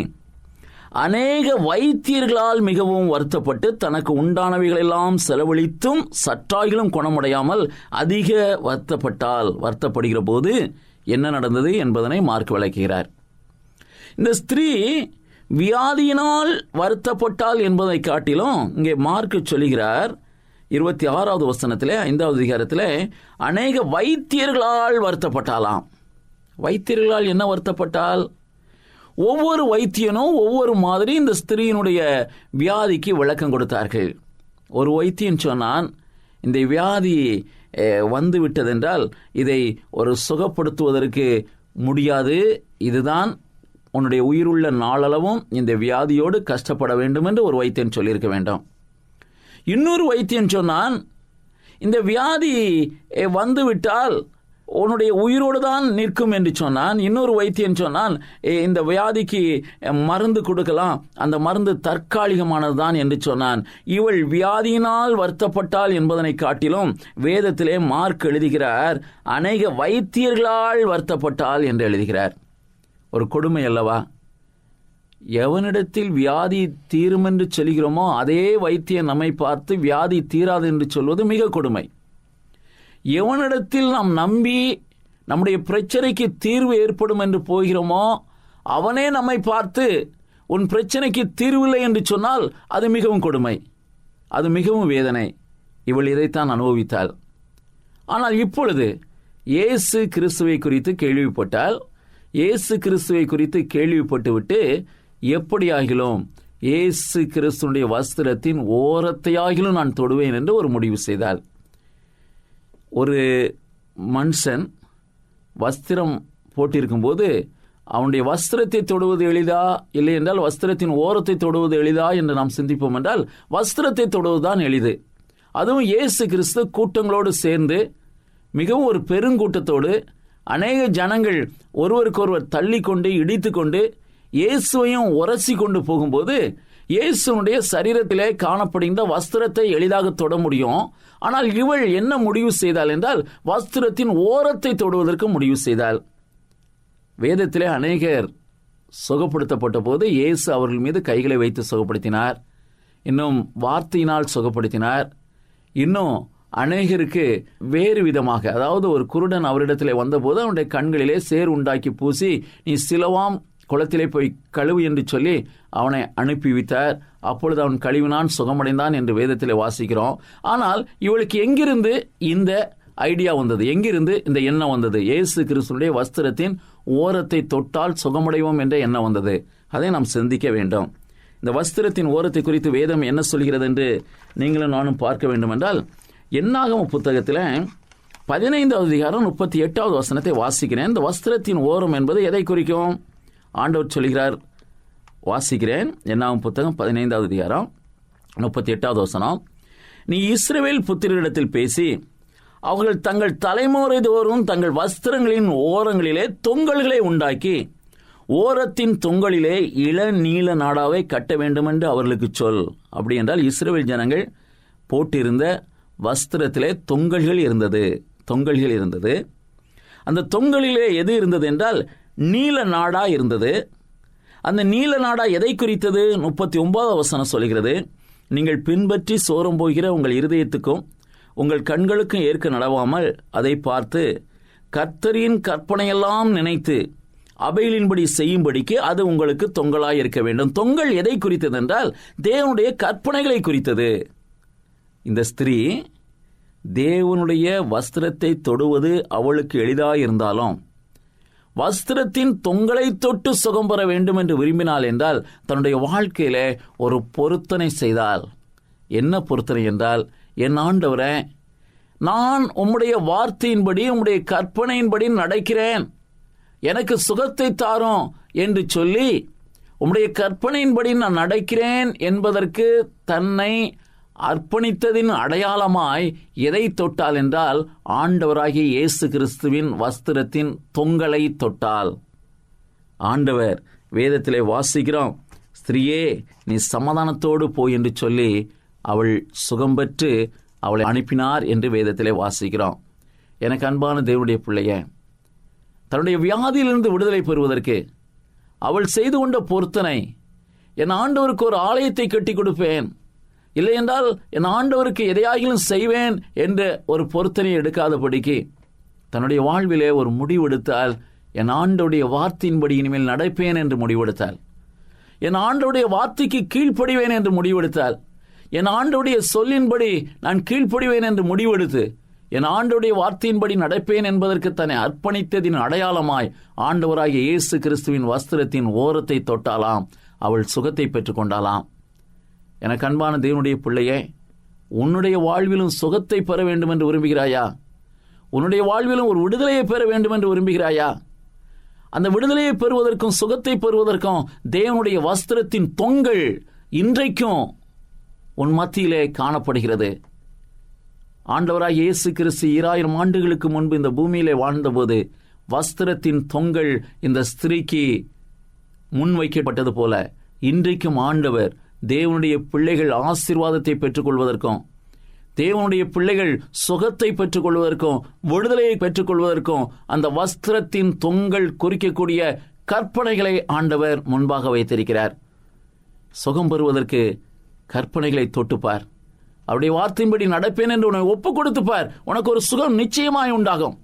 அநேக வைத்தியர்களால் மிகவும் வருத்தப்பட்டு தனக்கு உண்டானவைகளெல்லாம் செலவழித்தும் சற்றாகிலும் குணமடையாமல் அதிக வருத்தப்படுகிற போது என்ன நடந்தது என்பதனை மார்க் விளக்குகிறார். இந்த ஸ்திரீ வியாதியினால் வருத்தப்பட்டாள் என்பதை காட்டிலும் இங்கே மார்க் சொல்லுகிறார் 26வது வசனத்திலே 5வது அதிகாரத்திலே அநேக வைத்தியர்களால் வருத்தப்பட்டாலாம். வைத்தியர்களால் என்ன வருத்தப்பட்டால்? ஒவ்வொரு வைத்தியனும் ஒவ்வொரு மாதிரி இந்த ஸ்திரீயினுடைய வியாதிக்கு விளக்கம் கொடுத்தார்கள். ஒரு வைத்தியன் சொன்னான், இந்த வியாதி வந்து விட்டதென்றால் இதை ஒரு சுகப்படுத்துவதற்கு முடியாது, இதுதான் உன்னுடைய உயிருள்ள நாளளவும் இந்த வியாதியோடு கஷ்டப்பட வேண்டும் என்று ஒரு வைத்தியன் சொல்லியிருக்க வேண்டும். இன்னொரு வைத்தியன் சொன்னான், இந்த வியாதி வந்துவிட்டால் உன்னுடைய உயிரோடு தான் நிற்கும் என்று சொன்னான். இன்னொரு வைத்தியன் சொன்னான், இந்த வியாதிக்கு மருந்து கொடுக்கலாம், அந்த மருந்து தற்காலிகமானது தான் என்று சொன்னான். இவள் வியாதியினால் வருத்தப்பட்டாள் என்பதனை காட்டிலும் வேதத்திலே மார்க் எழுதுகிறார், அநேக வைத்தியர்களால் வருத்தப்பட்டாள் என்று எழுதுகிறார். ஒரு கொடுமை அல்லவா? எவனிடத்தில் வியாதி தீரும் என்று சொல்கிறோமோ அதே வைத்தியன் நம்மை பார்த்து வியாதி தீராது என்று சொல்வது மிக கொடுமை. எவனிடத்தில் நாம் நம்பி நம்முடைய பிரச்சனைக்கு தீர்வு ஏற்படும் என்று போகிறோமோ அவனே நம்மை பார்த்து உன் பிரச்சனைக்கு தீர்வில்லை என்று சொன்னால் அது மிகவும் கொடுமை, அது மிகவும் வேதனை. இவள் இதைத்தான் அனுபவித்தாள். ஆனால் இப்பொழுது இயேசு கிறிஸ்துவை குறித்து கேள்விப்பட்டால், இயேசு கிறிஸ்துவை குறித்து கேள்விப்பட்டுவிட்டு எப்படியாகிலும் இயேசு கிறிஸ்துடைய வஸ்திரத்தின் ஓரத்தையாகிலும் நான் தொடுவேன் என்று ஒரு முடிவு செய்தாள். ஒரு மனுஷன் வஸ்திரம் போட்டிருக்கும்போது அவனுடைய வஸ்திரத்தை தொடுவது எளிதா, இல்லை என்றால் வஸ்திரத்தின் ஓரத்தை தொடுவது எளிதா என்று நாம் சிந்திப்போம் என்றால் வஸ்திரத்தை தொடுவதுதான் எளிது. அதுவும் இயேசு கிறிஸ்து கூட்டங்களோடு சேர்ந்து மிகவும் ஒரு பெருங்கூட்டத்தோடு அநேக ஜனங்கள் ஒருவருக்கொருவர் தள்ளி கொண்டு இடித்து கொண்டு இயேசுவையும் உரசி கொண்டு போகும்போது இயேசுனுடைய சரீரத்திலே காணப்படுகின்ற வஸ்திரத்தை எளிதாக தொட முடியும். ஆனால் இவள் என்ன முடிவு செய்தாள் என்றால் வஸ்திரத்தின் ஓரத்தை தொடுவதற்கு முடிவு செய்தாள். வேதத்திலே அநேகர் சுகப்படுத்தப்பட்ட போது இயேசு அவர்கள் மீது கைகளை வைத்து சுகப்படுத்தினார், இன்னும் வார்த்தையினால் சுகப்படுத்தினார். இன்னும் அநேகருக்கு வேறு விதமாக, அதாவது ஒரு குருடன் அவரிடத்திலே வந்தபோது அவனுடைய கண்களிலே சேர் உண்டாக்கி பூசி நீ சிலவாம் குளத்திலே போய் கழுவு என்று சொல்லி அவனை அனுப்பி வைத்தார். அப்பொழுது அவன் கழுவினான், சுகமடைந்தான் என்று வேதத்திலே வாசிக்கிறோம். ஆனால் இவளுக்கு எங்கிருந்து இந்த ஐடியா வந்தது? எங்கிருந்து இந்த எண்ணம் வந்தது? இயேசு கிறிஸ்துடைய வஸ்திரத்தின் ஓரத்தை தொட்டால் சுகமடைவோம் என்ற எண்ணம் வந்தது. அதை நாம் சிந்திக்க வேண்டும். இந்த வஸ்திரத்தின் ஓரத்தை குறித்து வேதம் என்ன சொல்கிறது என்று நீங்களும் நானும் பார்க்க வேண்டும் என்றால், என்னாகம புத்தகத்தில் 15வது அதிகாரம் 38வது வசனத்தை வாசிக்கிறேன். இந்த வஸ்திரத்தின் ஓரம் என்பது எதை குறிக்கும்? ஆண்டவர் சொல்கிறார், வாசிக்கிறேன். என்னாகம புத்தகம் 15வது அதிகாரம் 38வது வசனம். நீ இஸ்ரவேல் புத்திரரிடத்தில் பேசி, அவர்கள் தங்கள் தலைமுறை தோறும் தங்கள் வஸ்திரங்களின் ஓரங்களிலே தொங்கல்களை உண்டாக்கி ஓரத்தின் தொங்கலிலே இளநீல நாடாவை கட்ட வேண்டும் என்று அவர்களுக்கு சொல். அப்படி என்றால் இஸ்ரவேல் ஜனங்கள் போட்டிருந்த வஸ்திரத்திலே தொங்கல்கள் இருந்தது. அந்த தொங்கலிலே எது இருந்தது என்றால் நீல நாடா இருந்தது. அந்த நீல நாடா எதை குறித்தது? 39வது வசனம் சொல்கிறது, நீங்கள் பின்பற்றி சோரம் போகிற உங்கள் இருதயத்துக்கும் உங்கள் கண்களுக்கும் ஏற்க நடவாமல் அதை பார்த்து கர்த்தரின் கற்பனையெல்லாம் நினைத்து அவைகளின்படி செய்யும்படிக்கு அது உங்களுக்கு தொங்கலாய் இருக்க வேண்டும். தொங்கல் எதை குறித்தது என்றால் தேவனுடைய கற்பனைகளை குறித்தது. இந்த ஸ்திரீ தேவனுடைய வஸ்திரத்தை தொடுவது அவளுக்கு எளிதாயிருந்தாலும் வஸ்திரத்தின் தொங்கலை தொட்டு சுகம் பெற வேண்டும் என்று விரும்பினாள் என்றால் தன்னுடைய வாழ்க்கையில ஒரு பொருத்தனை செய்தால். என்ன பொருத்தனை என்றால், என் ஆண்டவரே, நான் உம்முடைய வார்த்தையின்படி உம்முடைய கற்பனையின்படி நடக்கிறேன், எனக்கு சுகத்தை தாரும் என்று சொல்லி உம்முடைய கற்பனையின்படி நான் நடக்கிறேன் என்பதற்கு தன்னை அர்ப்பணித்ததின் அடையாளமாய் எதை தொட்டால் என்றால் ஆண்டவராகிய இயேசு கிறிஸ்துவின் வஸ்திரத்தின் தொங்கலை தொட்டால். ஆண்டவர் வேதத்திலே வாசிக்கிறோம், ஸ்திரீயே நீ சமாதானத்தோடு போய் என்று சொல்லி அவள் சுகம் பெற்று அவளை அனுப்பினார் என்று வேதத்திலே வாசிக்கிறோம். எனக்கு அன்பான தேவனுடைய பிள்ளையே, தன்னுடைய வியாதியிலிருந்து விடுதலை பெறுவதற்கு அவள் செய்து கொண்ட பொருத்தனை, என் ஆண்டவருக்கு ஒரு ஆலயத்தை கட்டி கொடுப்பேன், இல்லை என்றால் என் ஆண்டவருக்கு எதையாகிலும் செய்வேன் என்ற ஒரு பொருத்தனையை எடுக்காதபடிக்கு தன்னுடைய வாழ்விலே ஒரு முடிவெடுத்தால், என் ஆண்டவருடைய வார்த்தையின்படி இனிமேல் நடப்பேன் என்று முடிவெடுத்தால், என் ஆண்டவருடைய வார்த்தைக்கு கீழ்ப்படிவேன் என்று முடிவெடுத்தால், என் ஆண்டவருடைய சொல்லின்படி நான் கீழ்ப்படிவேன் என்று முடிவெடுத்து என் ஆண்டவருடைய வார்த்தையின்படி நடப்பேன் என்பதற்கு தன்னை அர்ப்பணித்ததின் அடையாளமாய் ஆண்டவராகிய இயேசு கிறிஸ்துவின் வஸ்திரத்தின் ஓரத்தை தொட்டாலாம், அவள் சுகத்தை பெற்றுக்கொண்டாலாம். எனக்கு அன்பான தேவனுடைய பிள்ளையே, உன்னுடைய வாழ்விலும் சுகத்தை பெற வேண்டும் என்று விரும்புகிறாயா? உன்னுடைய வாழ்விலும் ஒரு விடுதலையை பெற வேண்டும் என்று விரும்புகிறாயா? அந்த விடுதலையை பெறுவதற்கும் சுகத்தை பெறுவதற்கும் தேவனுடைய வஸ்திரத்தின் தொங்கல் இன்றைக்கும் உன் மத்தியிலே காணப்படுகிறது. ஆண்டவராய் இயேசு கிறிஸ்து 2000 ஆண்டுகளுக்கு முன்பு இந்த பூமியிலே வாழ்ந்தபோது வஸ்திரத்தின் தொங்கல் இந்த ஸ்திரீக்கு முன்வைக்கப்பட்டது போல இன்றைக்கும் ஆண்டவர் தேவனுடைய பிள்ளைகள் ஆசீர்வாதத்தை பெற்றுக்கொள்வதற்கும், தேவனுடைய பிள்ளைகள் சுகத்தை பெற்றுக்கொள்வதற்கும், விடுதலையை பெற்றுக்கொள்வதற்கும் அந்த வஸ்திரத்தின் தொங்கல் குறிக்கக்கூடிய கற்பனைகளை ஆண்டவர் முன்பாக வைத்திருக்கிறார். சுகம் பெறுவதற்கு கற்பனைகளை தொட்டுப்பார், அவருடைய வார்த்தையின்படி நடப்பேன் என்று உன்னை ஒப்புக் கொடுத்துப்பார், உனக்கு ஒரு சுகம் நிச்சயமாய் உண்டாகும்.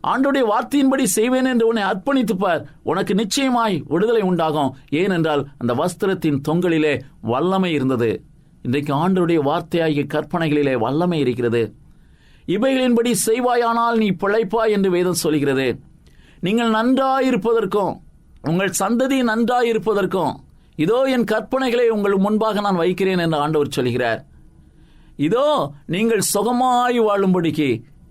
ஆண்டவருடைய வார்த்தையின்படி செய்வேன் என்று உன்னை அர்ப்பணித்துப்பார், உனக்கு நிச்சயமாய் விடுதலை உண்டாகும். ஏனென்றால் அந்த வஸ்திரத்தின் தொங்கலிலே வல்லமை இருந்தது. இன்றைக்கு ஆண்டவருடைய வார்த்தையாகிய கற்பனைகளிலே வல்லமை இருக்கிறது. இவைகளின்படி செய்வாயானால் நீ பிழைப்பாய் என்று வேதம் சொல்கிறது. நீங்கள் நன்றாயிருப்பதற்கும் உங்கள் சந்ததி நன்றாயிருப்பதற்கும் இதோ என் கற்பனைகளை உங்கள் முன்பாக நான் வைக்கிறேன் என்று ஆண்டவர் சொல்கிறார். இதோ நீங்கள் சுகமாய் வாழும்படிக்கு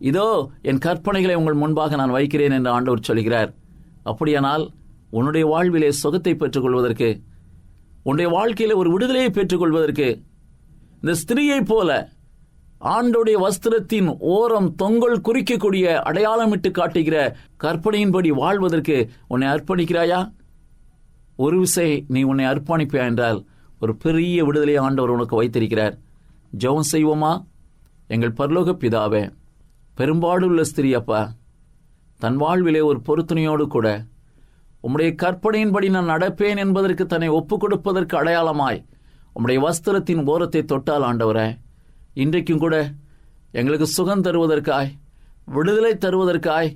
இதோ என் கற்பனைகளை உங்கள் முன்பாக நான் வைக்கிறேன் என்று ஆண்டவர் சொல்கிறார். அப்படியானால் உன்னுடைய வாழ்விலே சுகத்தை பெற்றுக்கொள்வதற்கு, உன்னுடைய வாழ்க்கையிலே ஒரு விடுதலையை பெற்றுக்கொள்வதற்கு இந்த ஸ்திரீயைப் போல ஆண்டவருடைய வஸ்திரத்தின் ஓரம் தொங்கல் குறிக்கக்கூடிய அடையாளமிட்டு காட்டுகிற கற்பனையின்படி வாழ்வதற்கு உன்னை அர்ப்பணிக்கிறாயா? ஒரு விசை நீ உன்னை அர்ப்பணிப்பா என்றால் ஒரு பெரிய விடுதலையை ஆண்டவர் உனக்கு வைத்திருக்கிறார். ஜெபம் செய்வோமா? எங்கள் பரலோக பிதாவே, பெரும்பாடுள்ள ஸ்திரீ அப்பா தன் வாழ்விலே ஒரு பொருத்தனையோடு கூட உம்முடைய கற்பனையின்படி நான் நடப்பேன் என்பதற்கு தன்னை ஒப்புக் கொடுப்பதற்கு அடையாளமாய் உம்முடைய வஸ்திரத்தின் ஓரத்தை தொட்டால் ஆண்டவரே, இன்றைக்கும் கூட எங்களுக்கு சுகம் தருவதற்காய், விடுதலை தருவதற்காய்,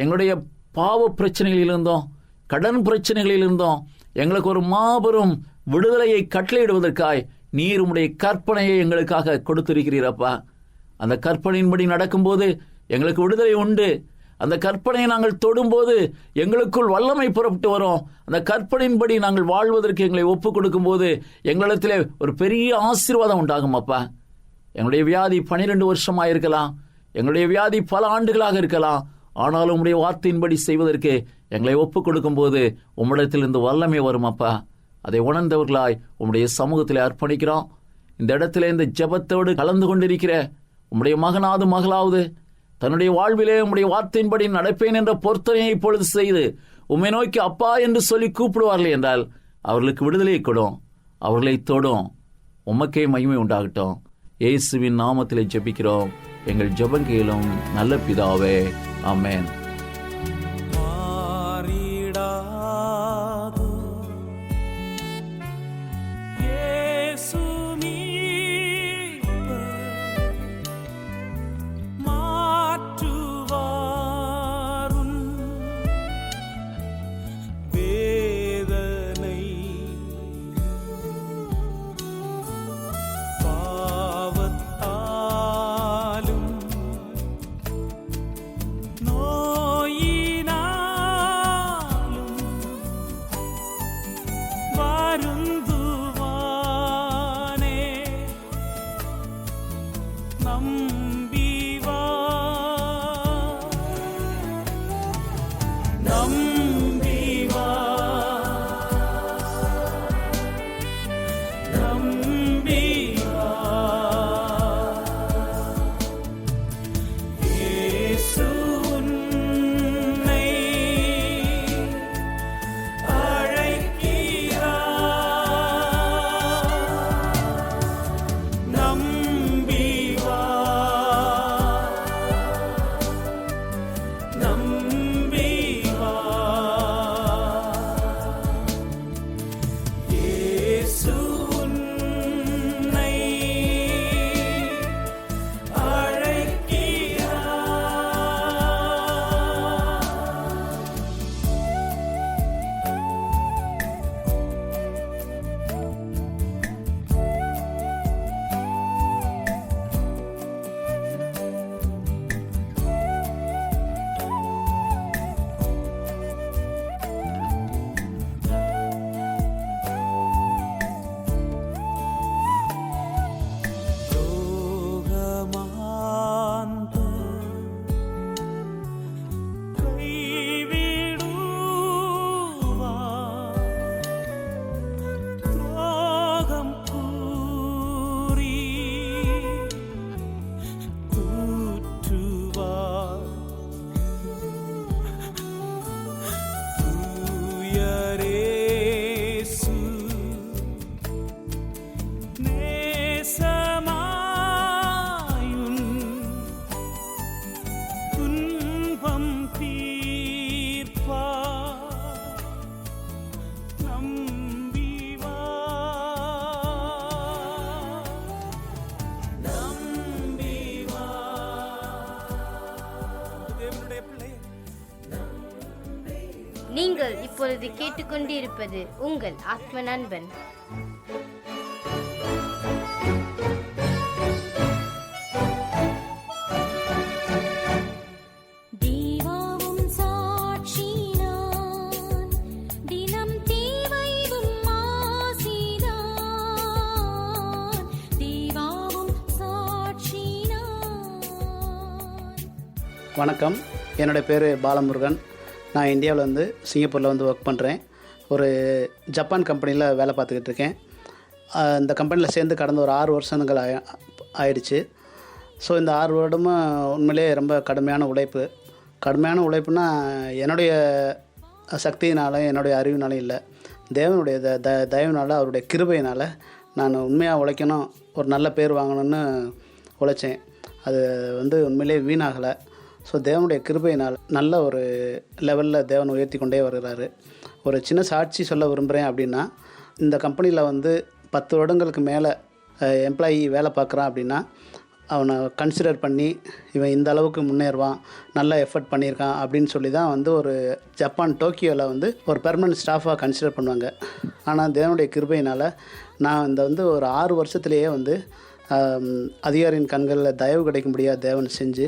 எங்களுடைய பாவ பிரச்சனைகளிலிருந்தோம், கடன் பிரச்சனைகளிலிருந்தோம் எங்களுக்கு ஒரு மாபெரும் விடுதலையை கட்டளையிடுவதற்காய் நீர் உம்முடைய கற்பனையை எங்களுக்காக கொடுத்திருக்கிறீரப்பா. அந்த கற்பனையின்படி நடக்கும்போது எங்களுக்கு விடுதலை உண்டு. அந்த கற்பனையை நாங்கள் தொடும்போது எங்களுக்குள் வல்லமை புறப்பட்டு வரும். அந்த கற்பனையின்படி நாங்கள் வாழ்வதற்கு எங்களை ஒப்பு கொடுக்கும்போது எங்களிடத்திலே ஒரு பெரிய ஆசீர்வாதம் உண்டாகும். அப்பா, எங்களுடைய வியாதி 12 வருஷமாக இருக்கலாம், எங்களுடைய வியாதி பல ஆண்டுகளாக இருக்கலாம். ஆனாலும் உம்முடைய வார்த்தையின்படி செய்வதற்கு எங்களை ஒப்பு கொடுக்கும்போது உம்மிடத்திலிருந்து வல்லமை வரும். அப்பா, அதை உணர்ந்தவர்களாய் உம்முடைய சமூகத்தில் அர்ப்பணிக்கிறோம். இந்த இடத்துல இந்த ஜெபத்தோடு கலந்து கொண்டிருக்கிற உம்முடைய மகனாவது மகளாவது தன்னுடைய வாழ்விலே உம்முடைய வார்த்தையின்படி நடப்பேன் என்ற பொருத்தனையை இப்பொழுது செய்து உம்மை நோக்கி அப்பா என்று சொல்லி கூப்பிடுவார்கள் என்றால் அவர்களுக்கு விடுதலை கொடும், அவர்களை தொடும். உமக்கே மகிமை உண்டாகட்டும். இயேசுவின் நாமத்திலே ஜெபிக்கிறோம் எங்கள் ஜெபங்கேளும் நல்ல பிதாவே, ஆமென்.
நீங்கள் இப்பொழுது கேட்டுக்கொண்டிருப்பது உங்கள் ஆத்ம நண்பன்.
வணக்கம், என்னோடய பேர் பாலமுருகன். நான் இந்தியாவில் வந்து சிங்கப்பூரில் வந்து ஒர்க் பண்ணுறேன். ஒரு ஜப்பான் கம்பெனியில் வேலை பார்த்துக்கிட்டு இருக்கேன். இந்த கம்பெனியில் சேர்ந்து கடந்த ஒரு 6 வருஷங்கள் ஆயிடுச்சு. ஸோ இந்த 6 வருடமும் உண்மையிலே ரொம்ப கடுமையான உழைப்புனா என்னுடைய சக்தியினால் என்னுடைய அறிவினாலும் இல்லை, தேவனுடைய தயவுனால் அவருடைய கிருபையினால் நான் உண்மையாக உழைக்கணும், ஒரு நல்ல பேர் வாங்கணும்னு உழைச்சேன். அது வந்து உண்மையிலே வீணாகலை. ஸோ தேவனுடைய கிருபையினால் நல்ல ஒரு லெவலில் தேவன் உயர்த்தி கொண்டே வருகிறாரு. ஒரு சின்ன சாட்சி சொல்ல விரும்புகிறேன். அப்படின்னா, இந்த கம்பெனியில் வந்து 10 வருடங்களுக்கு மேலே எம்ப்ளாயி வேலை பார்க்குறான் அப்படின்னா அவனை கன்சிடர் பண்ணி இவன் இந்த அளவுக்கு முன்னேறுவான், நல்ல எஃபர்ட் பண்ணியிருக்கான் அப்படின்னு சொல்லி தான் வந்து ஒரு ஜப்பான் டோக்கியோவில் வந்து ஒரு பெர்மனன்ட் ஸ்டாஃபாக கன்சிடர் பண்ணுவாங்க. ஆனால் தேவனுடைய கிருபையினால் நான் இந்த வந்து ஒரு 6 வருஷத்துலேயே வந்து அதிகாரியின் கண்களில் தயவு கிடைக்கும்படியாக தேவன் செஞ்சு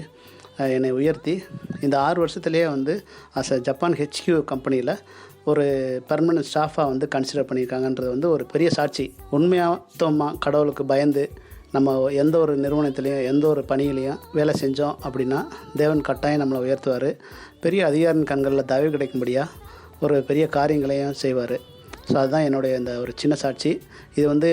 என்னை உயர்த்தி இந்த 6 வருஷத்துலேயே வந்து ஜப்பான் ஹெச்கியூ கம்பெனியில் ஒரு பெர்மனன்ட் ஸ்டாஃபாக வந்து கன்சிடர் பண்ணியிருக்காங்கன்றது வந்து ஒரு பெரிய சாட்சி. உண்மையாக கடவுளுக்கு பயந்து நம்ம எந்த ஒரு நிறுவனத்துலேயும் எந்த ஒரு பணியிலையும் வேலை செஞ்சோம் அப்படின்னா தேவன் கட்டாயம் நம்மளை உயர்த்துவார். பெரிய அதிகாரின் கண்களில் தயவு கிடைக்கும்படியாக ஒரு பெரிய காரியங்களையும் செய்வார். ஸோ அதுதான் என்னுடைய இந்த ஒரு சின்ன சாட்சி. இது வந்து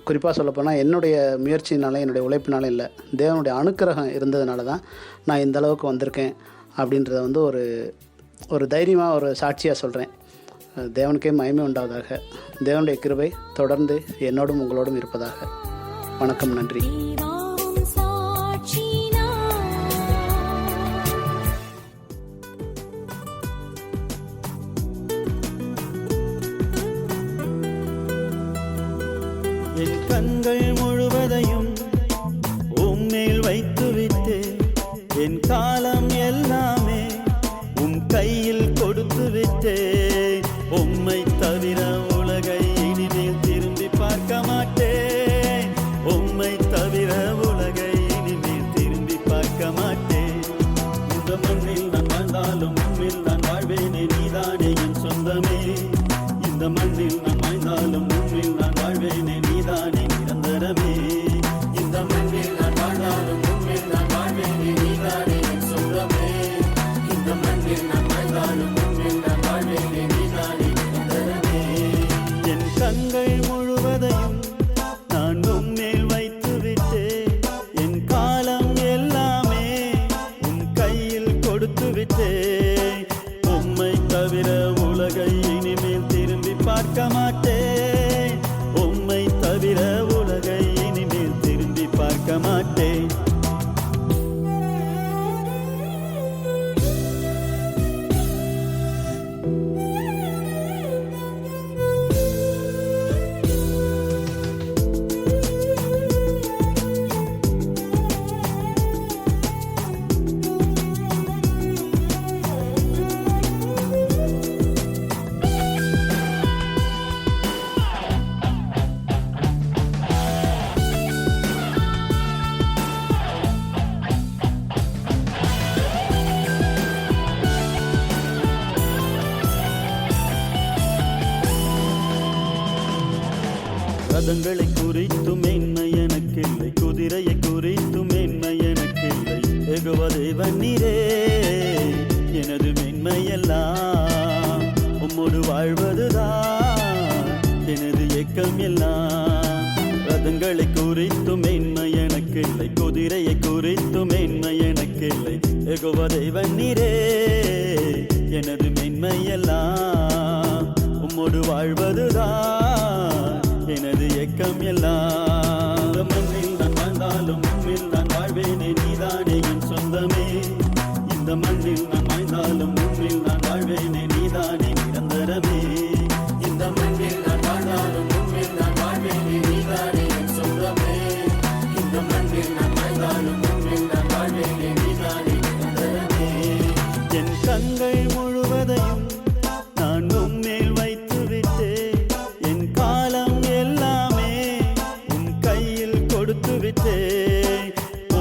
குறிப்பாக சொல்லப்போனால் என்னுடைய முயற்சினால என்னுடைய உழைப்பினால இல்லை, தேவனுடைய அனுக்கிரகம் இருந்ததுனால தான் நான் இந்த அளவுக்கு வந்திருக்கேன் அப்படின்றத வந்து ஒரு தைரியமாக ஒரு சாட்சியாக சொல்கிறேன். தேவனுக்கே மகிமை உண்டாவதாக. தேவனுடைய கிருபை தொடர்ந்து என்னோடும் உங்களோடும் இருப்பதாக. வணக்கம், நன்றி.
என் கண்கள் முழுவதையும் உம்மேல் வைத்துவிட்டு என் காலம் எல்லாமே உம் கையில் கொடுத்து விட்டே. உம்மை தவிர உலகை இனிமேல் திரும்பி பார்க்க மாட்டேன். உம்மை தவிர உலகை இனிமேல் திரும்பி பார்க்க மாட்டேன். இந்த மண்ணில் நான் வாழ்ந்தாலும் உம்மில் நான் வாழ்வேனே, நீதானே என் சொந்தமே. இந்த மண்ணில் நான் வாழ்ந்தாலும் உம்மில் நான் வாழ்வேனே, நீதானே நிரந்தரமே. இந்த மண்ணில் நான் வாழ்ந்தாலும் உம்மில் நான் வாழ்வேனே, நீதானே என் சொந்தமே. இந்த மண்ணில் நான் வாழ்ந்தாலும் உம்மில் நான் வாழ்வேனே, நீதானே நிரந்தரமே. என் கண்கள் முழுவதையும் நான் உம்மேல் வைத்து விட்டே. என் காலம் எல்லாமே உம் கையில் கொடுத்து விட்டே. உம்மை தவிர உலகை இனிமேல் திரும்பி பார்க்க மாட்டேன். உம்மை தவிர உலகை இனிமேல் திரும்பி பார்க்க மாட்டேன். ரதங்களை குறித்தும் என்ன எனக்கில்லை, குதிரையை குறித்தும் என்ன எனக்கில்லை. யெகோவா தேவன் நீரே எனது மென்மையெல்லாம். உம்மோடு வாழ்வதுதான் எனது ஏக்கம் எல்லாம். ரதங்களை குறித்தும் என்ன எனக்கில்லை, குதிரையை குறித்தும் என்ன எனக்கில்லை. யெகோவா தேவன் நீரே எனது மென்மையெல்லாம். உம்மோடு வாழ்வதுதான் எனது ஏக்கம் எல்லாம். மண்ணில் நான் வாழ்ந்தாலும் உம்மில் நான் வாழ்வேனே, நீதானே என் சொந்தமே. இந்த மண்ணில் நான் வாழ்ந்தாலும் உம்மில் நான் வாழ்வேனே, நீதானே நிரந்தரமே. இந்த மண்ணில் நான் வாழ்ந்தாலும் உம்மில் நான் வாழ்வேனே, நீதானே என் சொந்தமே. இந்த மண்ணில் நான் வாழ்ந்தாலும் உம்மில் நான் வாழ்வேனே, நீதானே நிரந்தரமே. என் கண்கள் முழுவதையும் நான் உம்மேல் வைத்து விட்டே. என் காலம் எல்லாமே உம் கையில் கொடுத்து விட்டே.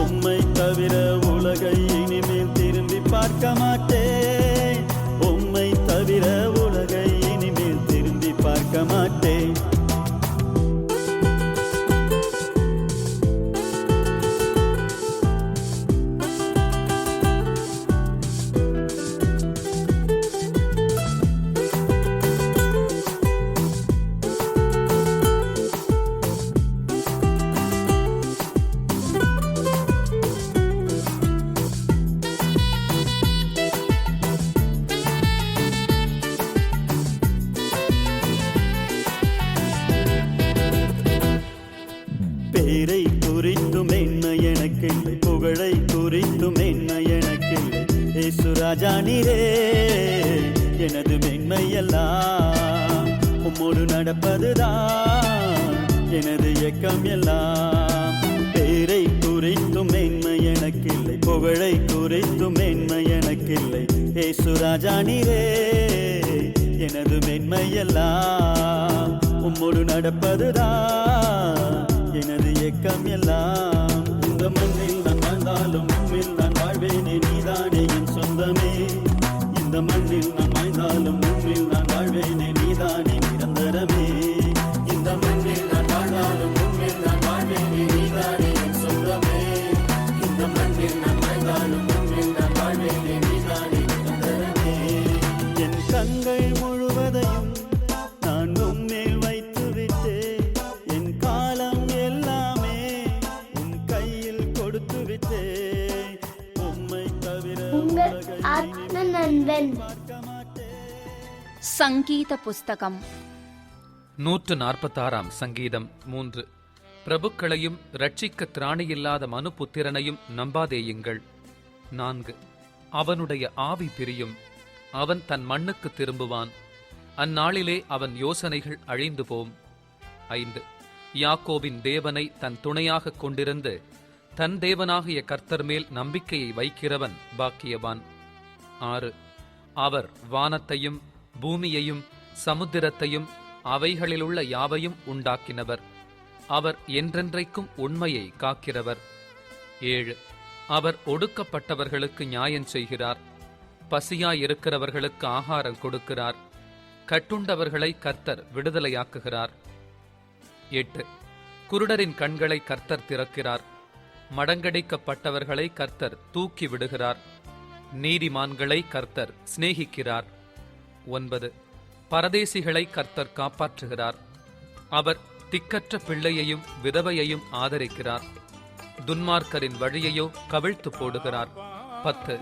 உம்மை தவிர உலகை இனிமேல் திரும்பி பார்க்க மாட்டேன். உம்மை தவிர உலகை இனிமேல் திரும்பி பார்க்க மாட்டேன். பேரை குறித்தும் என்ன எனக்கில்லை, புகழை குறித்தும் என்ன எனக்கில்லை. இயேசு ராஜா நீரே எனது மென்மையெல்லாம். உம்மோடு நடப்பதுதான் எனது ஏக்கம் எல்லாம். பேரை குறித்தும் என்ன எனக்கில்லை, புகழை குறித்தும் என்ன எனக்கில்லை. இயேசு ராஜா நீரே எனது மென்மையெல்லாம். உம்மோடு நடப்பதுதான் எனது ஏக்கம் எல்லாம். இந்த மண்ணில் நான் வாழ்ந்தாலும் உம்மில் நான் வாழ்வேனே நீதானே என் சொந்தமே. இந்த மண்ணில் நான் வாழ்ந்தாலும் உன்னில் நான் வாழ்வேனே நீதானே நிரந்தரமே. இந்த மண்ணில் நான் வாழ்ந்தாலும் உன்னில் நான் வாழ்வேனே நீதானே என் சொந்தமே. இந்த மண்ணில் நான் வாழ்ந்தாலும் உன்னில் நான் வாழ்வேனே நீதானே நிரந்தரமே. என் கண்கள் முழுவதையும் நான் உன்மேல் வைத்து விட்டேன். என் காலம் எல்லாமே உன் கையில் கொடுத்து விட்டேன். உம்மை தவிர
உங்கள் ஆத்ம நண்பன்.
சங்கீத புஸ்தகம்
146 சங்கீதம் 3. பிரபுக்களையும் இரட்சிக்க திராணியில்லாத மனுபுத்திரனையும் நம்பாதேயுங்கள். 4. அவனுடைய ஆவி பிரியும், அவன் தன் மண்ணுக்கு திரும்புவான். அந்நாளிலே அவன் யோசனைகள் அழிந்து போம். 5. யாக்கோபின் தேவனை தன் துணையாக கொண்டிருந்து தன் தேவனாகிய கர்த்தர் மேல் நம்பிக்கையை வைக்கிறவன் பாக்கியவான். 6. அவர் வானத்தையும் பூமியையும் சமுத்திரத்தையும் அவைகளிலுள்ள யாவையும் உண்டாக்கினவர். அவர் என்றென்றைக்கும் உண்மையை காக்கிறவர். 7. அவர் ஒடுக்கப்பட்டவர்களுக்கு நியாயம் செய்கிறார். பசியாயிருக்கிறவர்களுக்கு ஆகாரம் கொடுக்கிறார். கட்டுண்டவர்களை கர்த்தர் விடுதலையாக்குகிறார். 8. குருடரின் கண்களை கர்த்தர் திறக்கிறார். மடங்கடிக்கப்பட்டவர்களை கர்த்தர் தூக்கி விடுகிறார். நீதிமான்களை கர்த்தர் சிநேகிக்கிறார். 9. பரதேசிகளை கர்த்தர் காப்பாற்றுகிறார். அவர் திக்கற்ற பிள்ளையையும் விதவையையும் ஆதரிக்கிறார். துன்மார்க்கரின் வழியையோ கவிழ்த்து போடுகிறார். 10.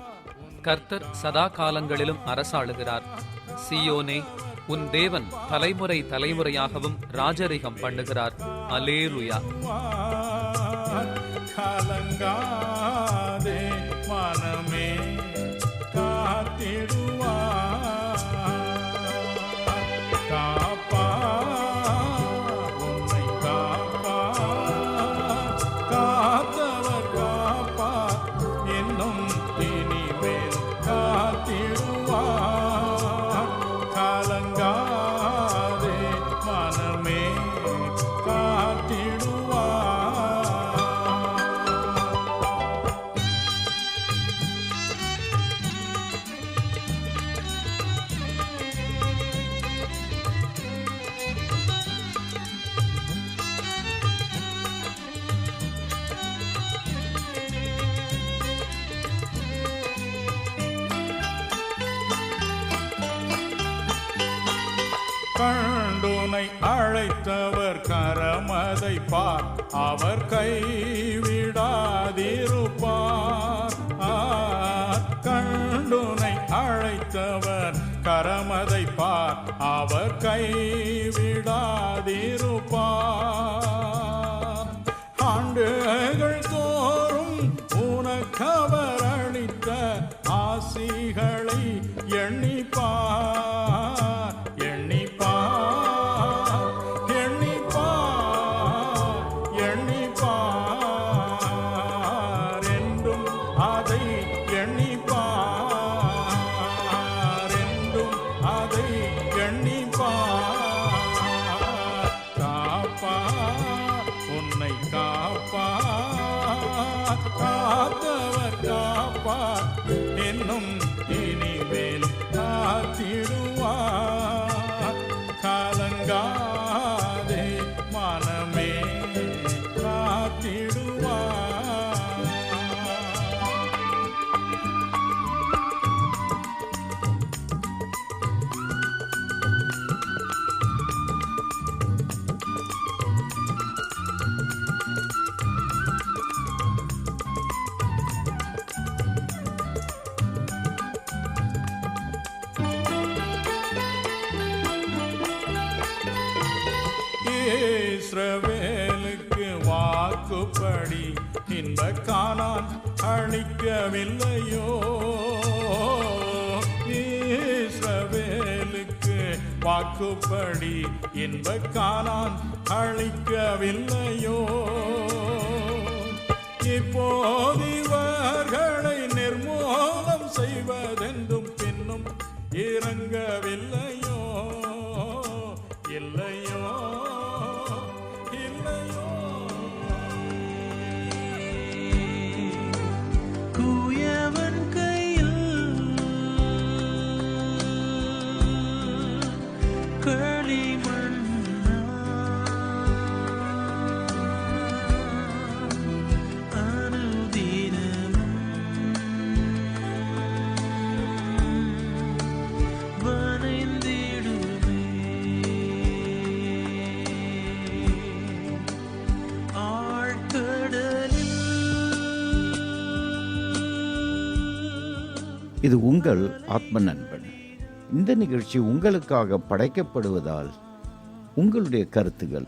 கர்த்தர் சதா காலங்களிலும் அரசாளுகிறார். சீயோனே, உன் தேவன் தலைமுறை தலைமுறையாகவும் ராஜரிகம் பண்ணுகிறார். அல்லேலூயா.
கலங்காதே மனமே, காத்திடுவார். காப்பார், உன்னை காப்பார். காத்தவர் காப்பார், இன்னும் இனிமேல் காத்திடுவார். கலங்காதே மனமே, காத்திடுவார். கண்டுனை அழைத்தவர் கரமதை பார், அவர் கைவிடாதிருப்பார். கண்டுனை அழைத்தவர் கரமதை பார், அவர் கைவிடாதிருப்பார். ஆண்டுகள் தோறும் உனக்கவர் அளித்த ஆசிகளை எண்ணிப்பார். காத்தவர் காப்பார், என்னும் இனிமேல் காத்திடுவார். கலங்காதே மனமே, காத்திடுவார். இஸ்ரவேலுக்கு வாக்குப்படி இன்ப கானான் அளிக்கவில்லையோ? இஸ்ரவேலுக்கு வாக்குப்படி இன்ப கானான் அளிக்கவில்லையோ? இப்போது இவர்களை நிர்மூலம் செய்வதென்றும் பின்னும் இறங்கவில்லையோ? இல்லையோ, இல்லையோ.
இது உங்கள் ஆத்ம நண்பன். இந்த நிகழ்ச்சி உங்களுக்காக படைக்கப்படுவதால் உங்களுடைய கருத்துகள்,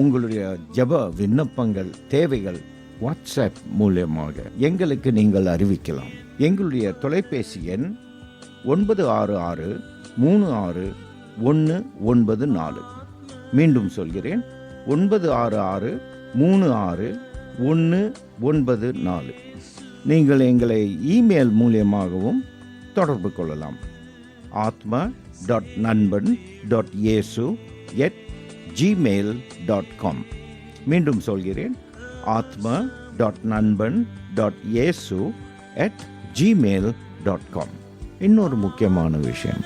உங்களுடைய ஜெப விண்ணப்பங்கள், தேவைகள் வாட்ஸ்அப் மூலமாக எங்களுக்கு நீங்கள் அறிவிக்கலாம். எங்களுடைய தொலைபேசி எண் 966-36-194. மீண்டும் சொல்கிறேன், 966-36-194. நீங்கள் எங்களை இமெயில் மூலியமாகவும் தொடர்பு கொள்ளலாம். atma.nanban.yesu@gmail.com. மீண்டும் சொல்கிறேன், atma.nanban.yesu@gmail.com. இன்னொரு முக்கியமான விஷயம்,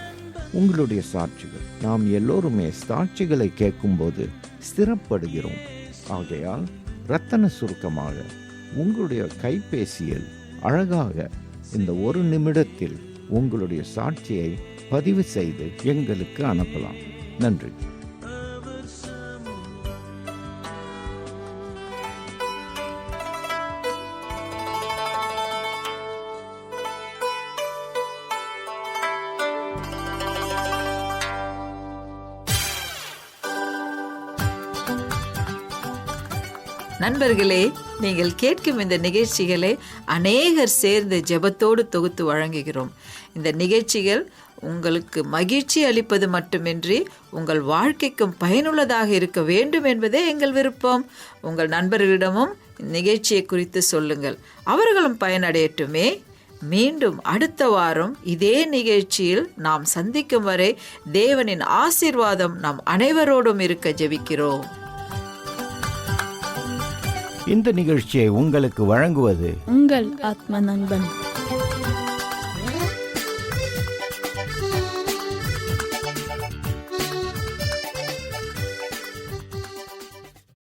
உங்களுடைய சாட்சிகள். நாம் எல்லோருமே சாட்சிகளை கேட்கும்போது ஸ்திரப்படுகிறோம். ஆகையால் ரத்தன சுருக்கமாக உங்களுடைய கைபேசியில் அழகாக இந்த 1 நிமிடத்தில் உங்களுடைய சாட்சியை பதிவு செய்து எங்களுக்கு அனுப்பலாம். நன்றி.
நண்பர்களே, நீங்கள் கேட்கும் இந்த நிகழ்ச்சிகளை அநேகர் சேர்ந்து ஜெபத்தோடு தொகுத்து வழங்குகிறோம். இந்த நிகழ்ச்சிகள் உங்களுக்கு மகிழ்ச்சி அளிப்பது மட்டுமின்றி உங்கள் வாழ்க்கைக்கும் பயனுள்ளதாக இருக்க வேண்டும் என்பதே எங்கள் விருப்பம். உங்கள் நண்பர்களிடமும் நிகழ்ச்சியை குறித்து சொல்லுங்கள், அவர்களும் பயனடையட்டுமே. மீண்டும் அடுத்த வாரம் இதே நிகழ்ச்சியில் நாம் சந்திக்கும் வரை தேவனின் ஆசீர்வாதம் நம் அனைவரோடும் இருக்க ஜெபிக்கிறோம்.
இந்த நிகழ்ச்சியை உங்களுக்கு வழங்குவது
உங்கள் ஆத்ம நண்பன்.